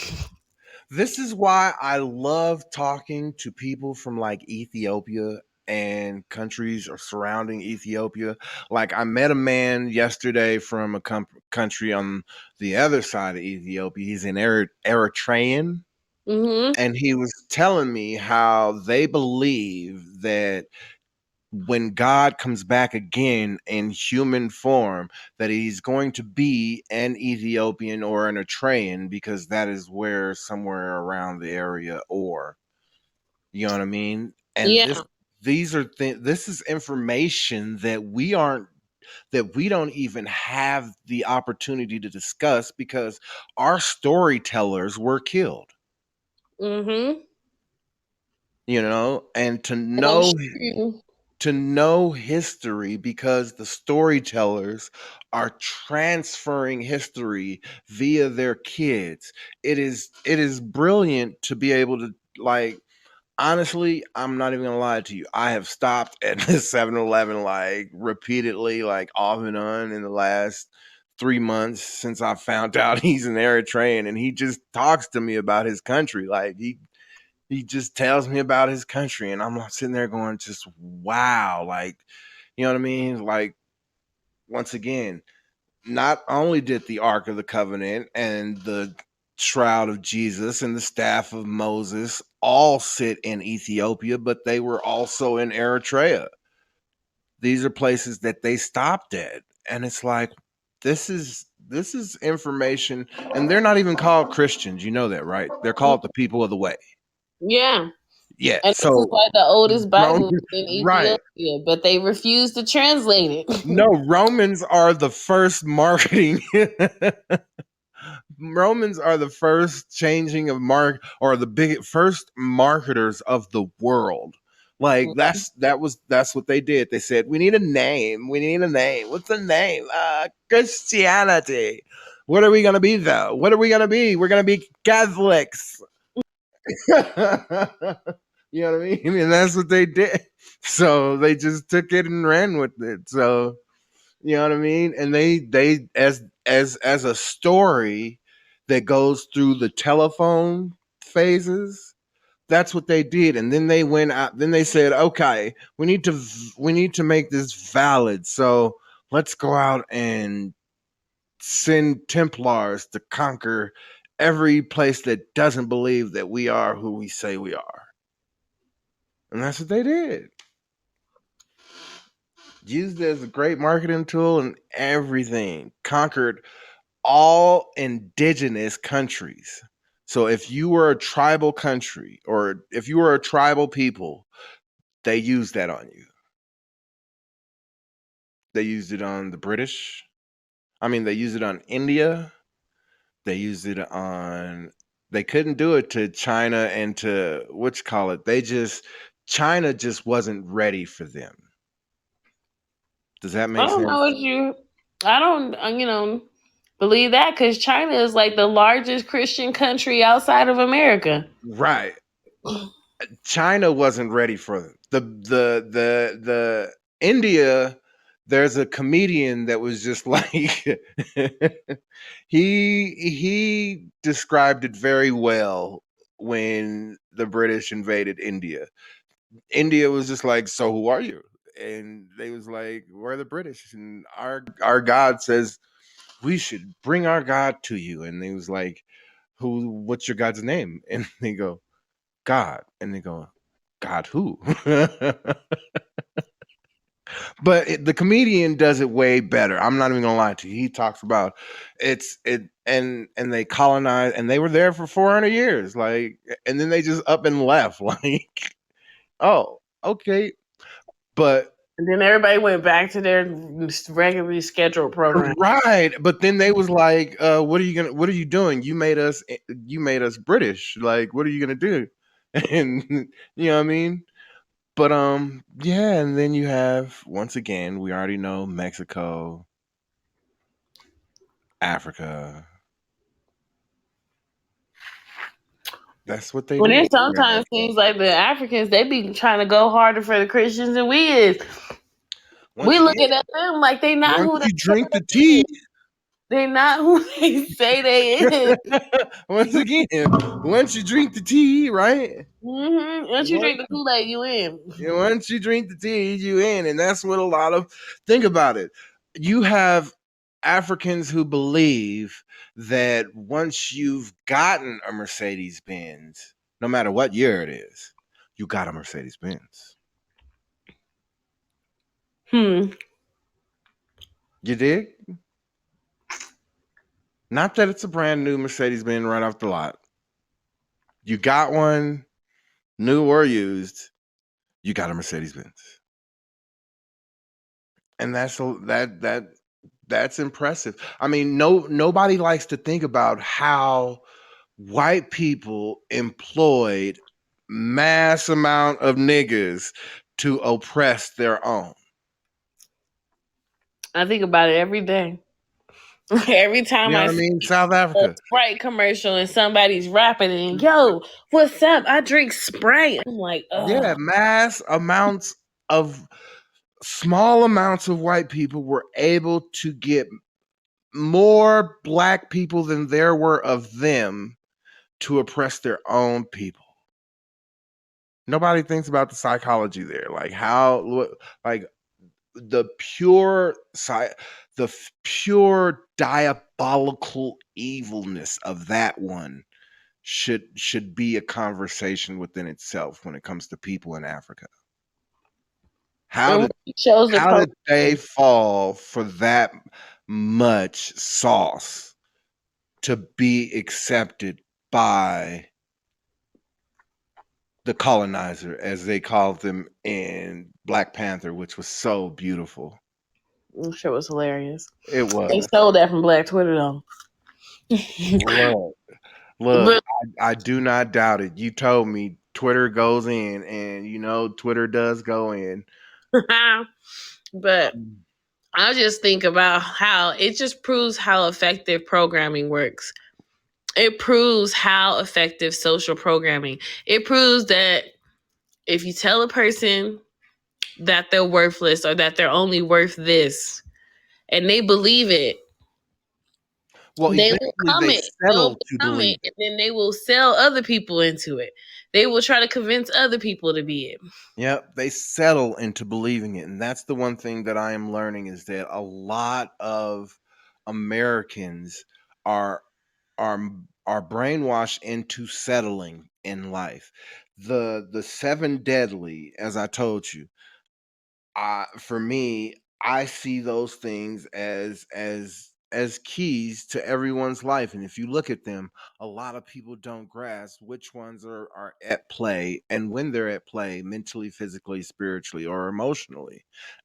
This is why I love talking to people from like Ethiopia and countries or surrounding Ethiopia. Like I met a man yesterday from a country on the other side of Ethiopia. He's an Eritrean, Hmm. and he was telling me how they believe that when God comes back again in human form, that he's going to be an Ethiopian or an Eritrean, because that is where somewhere around the area, or you know what I mean? And Yeah. this is information that we don't even have the opportunity to discuss because our storytellers were killed. Mm-hmm. You know, and That's true. to know history, because the storytellers are transferring history via their kids. It is brilliant to be able to, like, honestly, I'm not even gonna lie to you. I have stopped at the 7-Eleven like repeatedly, like off and on, in the last 3 months since I found out he's an Eritrean, and he just talks to me about his country. Like he just tells me about his country, and I'm like sitting there going, just wow, like, you know what I mean? Like, once again, not only did the Ark of the Covenant and the shroud of Jesus and the staff of Moses all sit in Ethiopia, but they were also in Eritrea. These are places that they stopped at. And it's like, this is information, and they're not even called Christians. You know that, right? They're called the people of the way. Yeah. Yeah. And this is So like the oldest Bible Roman, in right. Ethiopia, but they refuse to translate it. No, Romans are the first marketing. Romans are the first changing of or the big first marketers of the world. Like that's what they did. They said, we need a name. We need a name. What's the name? Christianity. What are we gonna be though? What are we gonna be? We're gonna be Catholics. You know what I mean? And that's what they did. So they just took it and ran with it. So you know what I mean? And they as a story that goes through the telephone phases, that's what they did. And then they went out, then they said, okay, we need to make this valid. So let's go out and send Templars to conquer every place that doesn't believe that we are who we say we are. And that's what they did. Used it as a great marketing tool and everything. Conquered all indigenous countries. So if you were a tribal country, or if you were a tribal people, they used that on you. They used it on the British. I mean, they used it on India. They used it on. They couldn't do it to China and to what you call it. China just wasn't ready for them. Does that I make don't know sense? what I don't, believe that because China is like the largest Christian country outside of America. Right. China wasn't ready for them. The India. There's a comedian that was just like he described it very well when the British invaded India. India was just like, so who are you? And they was like, we're the British, and our God says we should bring our God to you. And they was like, what's your God's name? And they go, God. And they go, God who? But the comedian does it way better. I'm not even gonna lie to you. He talks about and they colonized, and they were there for 400 years, like, and then they just up and left, like, oh, okay, but And then everybody went back to their regularly scheduled program. right, but then they was like, what are you doing? You made us British. Like, what are you gonna do? And you know what I mean? But yeah, and then you have, once again, we already know Mexico, Africa. That's what they When did. it sometimes seems like the Africans, they be trying to go harder for the Christians than we is. We Once again, looking at them like they not once who they you say drink the they tea, is. They not who they say they is. once again, once you drink the tea, right? Once you Once, drink the Kool-Aid, you in. once you drink the tea, you in, and that's what a lot of. Think about it. You have Africans who believe that once you've gotten a Mercedes Benz, no matter what year it is, you got a Mercedes Benz. Hmm. You dig? Not that it's a brand new Mercedes Benz right off the lot. You got one, new or used, you got a Mercedes Benz. And that's impressive. I mean, nobody likes to think about how white people employed mass amount of niggas to oppress their own. I think about it every day. Every You time know I what I see mean? South a Africa. Sprite commercial and somebody's rapping and yo, what's up? I drink Sprite. I'm like, Yeah, ugh. mass amounts of small amounts of white people were able to get more black people than there were of them to oppress their own people. Nobody thinks about the psychology there, like like the pure diabolical evilness of that one should be a conversation within itself when it comes to people in Africa. How And when did he shows the how post, did they fall for that much sauce to be accepted by the colonizer, as they called them in Black Panther, which was so beautiful. I'm sure it was hilarious. It They was. stole that from Black Twitter though. Look, look, But I do not doubt it. You told me Twitter goes in, and Twitter does go in. but I just think about how it just proves how effective programming works. It proves how effective social programming. It proves that if you tell a person that they're worthless or that they're only worth this and they believe it, Well, they will eventually come they it. They'll settle to become believe it it. and then they will sell other people into it. They will try to convince other people to be it. Yep, they settle into believing it, and that's the one thing that I am learning is that a lot of Americans are are brainwashed into settling in life. The seven deadly, as I told you, for me, I see those things as keys to everyone's life, and if you look at them, a lot of people don't grasp which ones are at play and when they're at play mentally, physically, spiritually, or emotionally.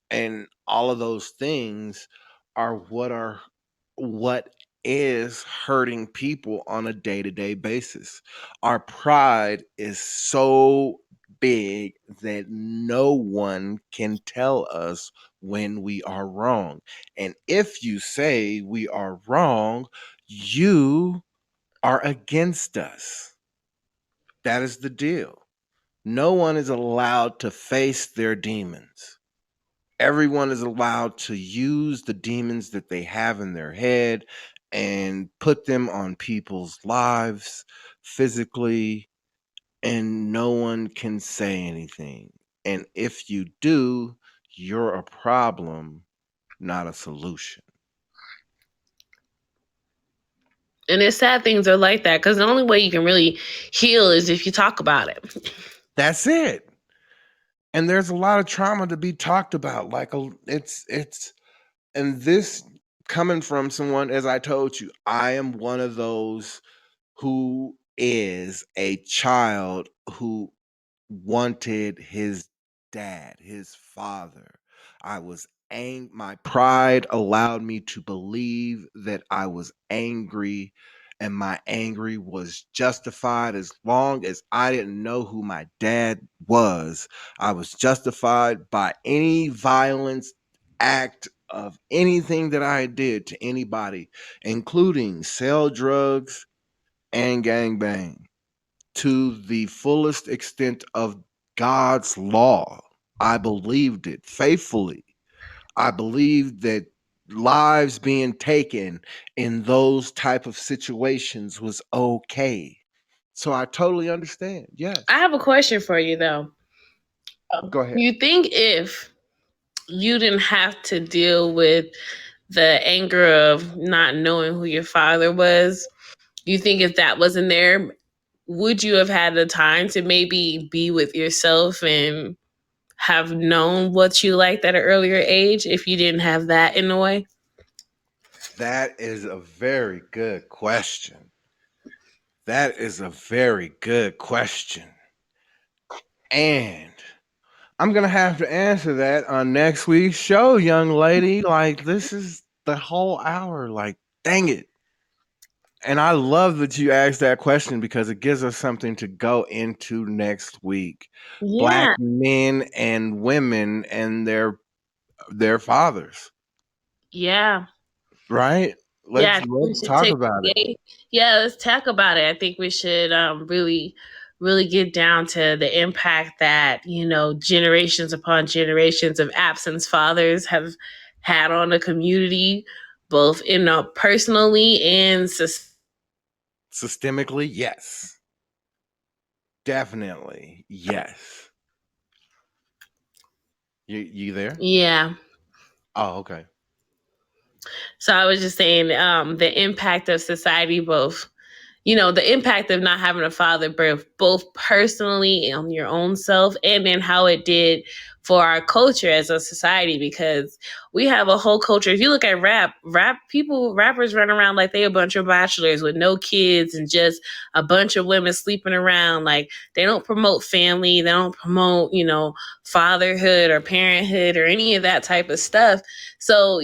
And all of those things are what is hurting people on a day-to-day basis. Our pride is so big that no one can tell us when we are wrong. And if you say we are wrong, you are against us. That is the deal. No one is allowed to face their demons. Everyone is allowed to use the demons that they have in their head and put them on people's lives physically, and no one can say anything. And if you do, you're a problem, not a solution. And it's sad things are like that because the only way you can really heal is if you talk about it. That's it. And there's a lot of trauma to be talked about. It's and this coming from someone, as I told you, I am one of those who is a child who wanted his dad, his father. I was my pride allowed me to believe that I was angry, and my angry was justified as long as I didn't know who my dad was. I was justified by any violence act of anything that I did to anybody, including sell drugs and gang bang to the fullest extent of God's law. I believed it faithfully. I believed that lives being taken in those type of situations was okay. So I totally understand. I Yes. have a question for you though. Go ahead. You think if you didn't have to deal with the anger of not knowing who your father was, you think if that wasn't there, would you have had the time to maybe be with yourself and have known what you liked at an earlier age if you didn't have that in the way? That is a very good question. That is a very good question. And I'm going to have to answer that on next week's show, young lady. Like, this is the whole hour. Like, dang it. And I love that you asked that question because it gives us something to go into next week. Black Yeah. men and women and their fathers, Yeah. right? Yeah, I Let's think we should talk take about it. yeah, let's talk about it. I think we should really get down to the impact that, generations upon generations of absent fathers have had on the community, both personally and Systemically, yes. Definitely, yes. You there? yeah. Oh, okay. So I was just saying the impact of society, both the impact of not having a father birth, both personally on your own self and then how it did for our culture as a society, because we have a whole culture. If you look at rappers run around like they a bunch of bachelors with no kids and just a bunch of women sleeping around. Like, they don't promote family, they don't promote, fatherhood or parenthood or any of that type of stuff. So,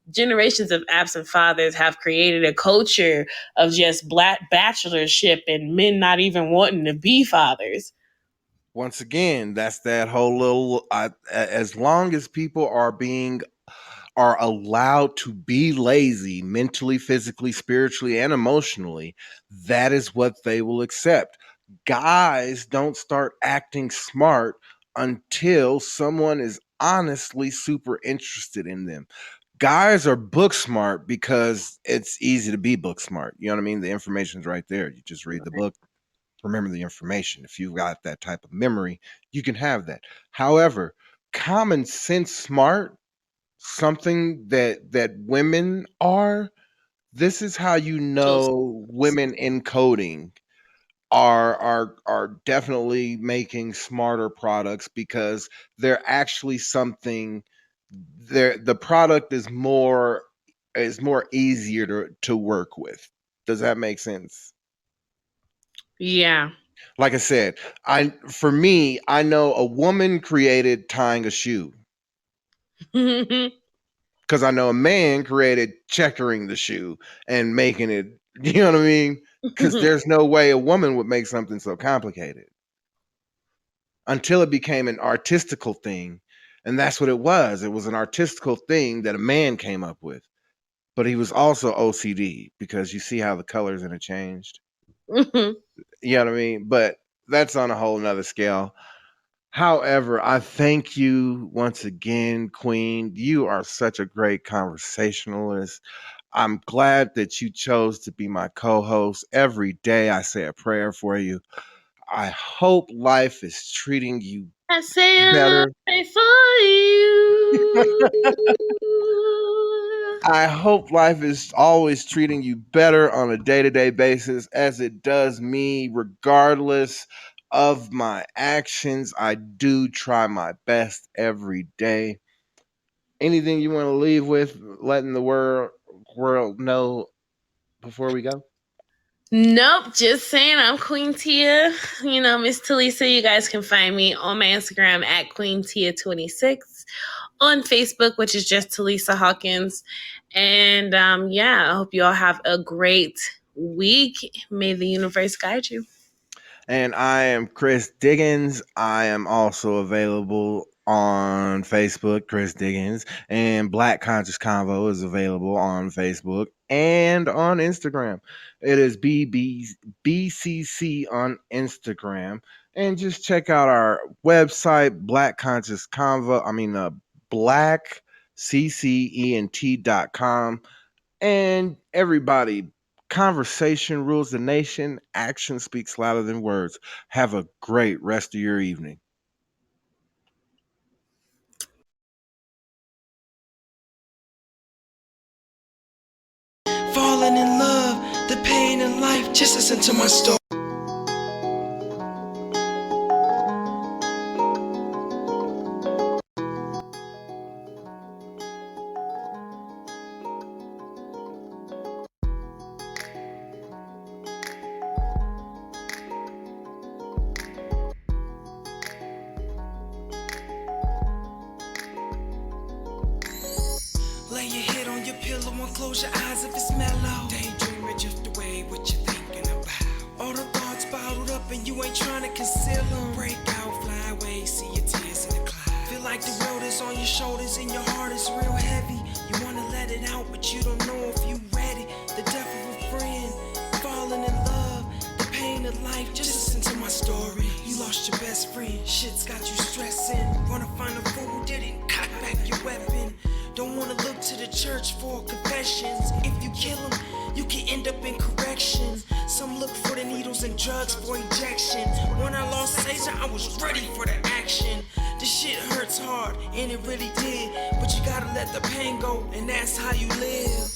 generations of absent fathers have created a culture of just black bachelorship and men not even wanting to be fathers. Once again, that's that whole little. As long as people are allowed to be lazy mentally, physically, spiritually, and emotionally, that is what they will accept. Guys don't start acting smart until someone is honestly super interested in them. Guys are book smart because it's easy to be book smart. You know what I mean? The information's right there. You just read the book, remember the information. If you've got that type of memory, you can have that. However, common sense smart, something that women are, this is how you know women in coding are definitely making smarter products because they're actually something, the product is more easier to work with. Does that make sense? Yeah. Like I said, for me, I know a woman created tying a shoe because I know a man created checkering the shoe and making it. You know what I mean? Because there's no way a woman would make something so complicated until it became an artistical thing, and that's what it was. It was an artistical thing that a man came up with, but he was also OCD because you see how the colors interchanged. You know what I mean? But that's on a whole nother scale. However, I thank you once again, Queen. You are such a great conversationalist. I'm glad that you chose to be my co host. Every day I say a prayer for you. I hope life is treating you I say a better. lot for you. I hope life is always treating you better on a day to day basis as it does me, regardless of my actions. I do try my best every day. Anything you want to leave with, letting the world know before we go? Nope, just saying I'm Queen Tia. Miss Talisa, you guys can find me on my Instagram at Queen Tia26, on Facebook, which is just Talisa Hawkins. And yeah, I hope you all have a great week. May the universe guide you. And I am Chris Diggins. I am also available on Facebook, Chris Diggins, and Black Conscious Convo is available on Facebook and on Instagram. It is BCC on Instagram. And just check out our website, Black Conscious Convo. blackccent.com. And everybody, conversation rules the nation. Action speaks louder than words. Have a great rest of your evening. Falling in love, the pain in life. Just listen to my story. close your eyes if it's mellow. Daydream and drift away what you thinking about. All the thoughts bottled up and you ain't trying to conceal them. Break out, fly away, see your tears in the clouds. Feel like the world is on your shoulders and your heart is real heavy. You wanna let it out but you don't know if you ready. The death of a friend, falling in love, the pain of life. Just listen to my story. You lost your best friend, shit's got you stressing. Wanna find a fool who didn't cock back your weapon. Don't wanna look to the church for confessions. If you kill him, you can end up in correction. Some look for the needles and drugs for injection. When I lost Caesar, I was ready for the action. The shit hurts hard, and it really did. But you gotta let the pain go, and that's how you live.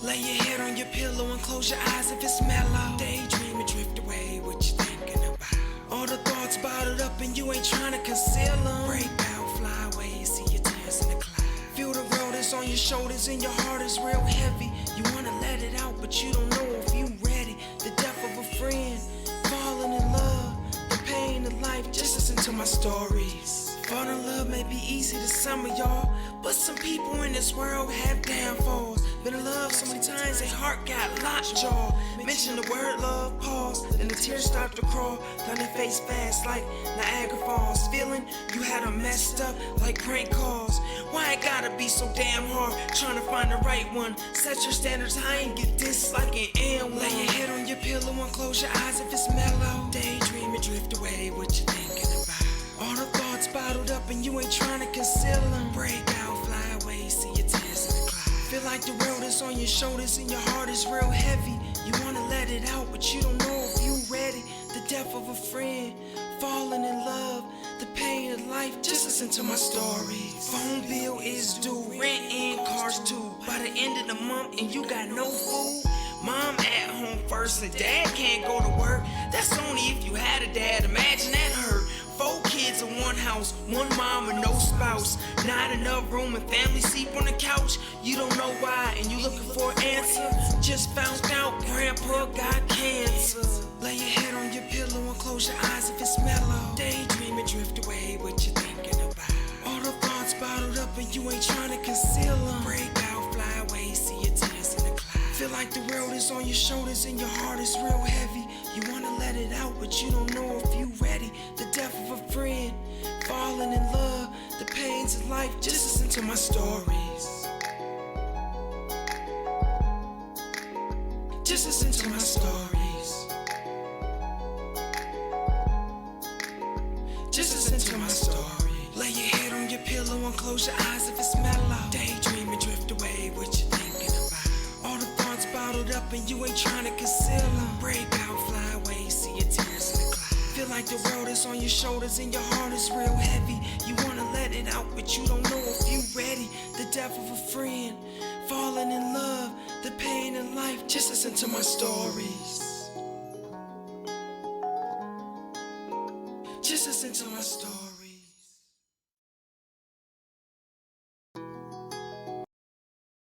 Lay your head on your pillow and close your eyes if it's mellow. Daydream and drift away what you thinking about. All the thoughts bottled up and you ain't trying to conceal them. Break out, fly away, see your tears in the clouds. Feel the world is on your shoulders and your heart is real heavy. You wanna let it out but you don't know if you ready. The death of a friend, falling in love, the pain of life. Just listen to my stories. Falling in love may be easy to some of y'all, but some people in this world have downfalls. Been in love so many times their heart got lockjaw. Mention the word love, pause, then the tears start to crawl down their face fast like Niagara Falls. Feeling you had them messed up like prank calls. Why it gotta be so damn hard trying to find the right one? Set your standards high and get this like an N. Lay your head on your pillow and close your eyes if it's mellow. Daydream and drift away what you thinking about. All the thoughts bottled up and you ain't trying to conceal them. Break out, fly away, see your tears in the clouds. Feel like the world is on your shoulders and your heart is real heavy. You wanna let it out but you don't know if you ready. The death of a friend, falling in love, the pain of life. Just listen to my stories. Phone bill is due, rent and cars too. By the end of the month and you got no food. Mom at home first and dad can't go to work. That's only if you had a dad, imagine that hurt. 4 kids in one house, one mom and no spouse. Not enough room and family sleep on the couch. You don't know why and you looking for an answer. Just found out grandpa got cancer. Lay your head on your pillow and close your eyes if it's mellow. Daydream and drift away what you thinking about. All the thoughts bottled up and you ain't trying to conceal them. Break out, fly away, see your tears in the clouds. Feel like the world is on your shoulders and your heart is real heavy. You wanna let it out but you don't know if you ready. The death of a friend, falling in love, the pains of life. Just listen to my stories. Just listen to my stories. Just listen to my story. Lay your head on your pillow and close your eyes if it's mellow. Daydream and drift away what you thinking about. All the thoughts bottled up and you ain't trying to conceal them. Break out, fly away, see your tears in the clouds. Feel like the world is on your shoulders and your heart is real heavy. You wanna let it out but you don't know if you ready. The death of a friend, falling in love, the pain in life. Just listen to my stories. Just listen to my story.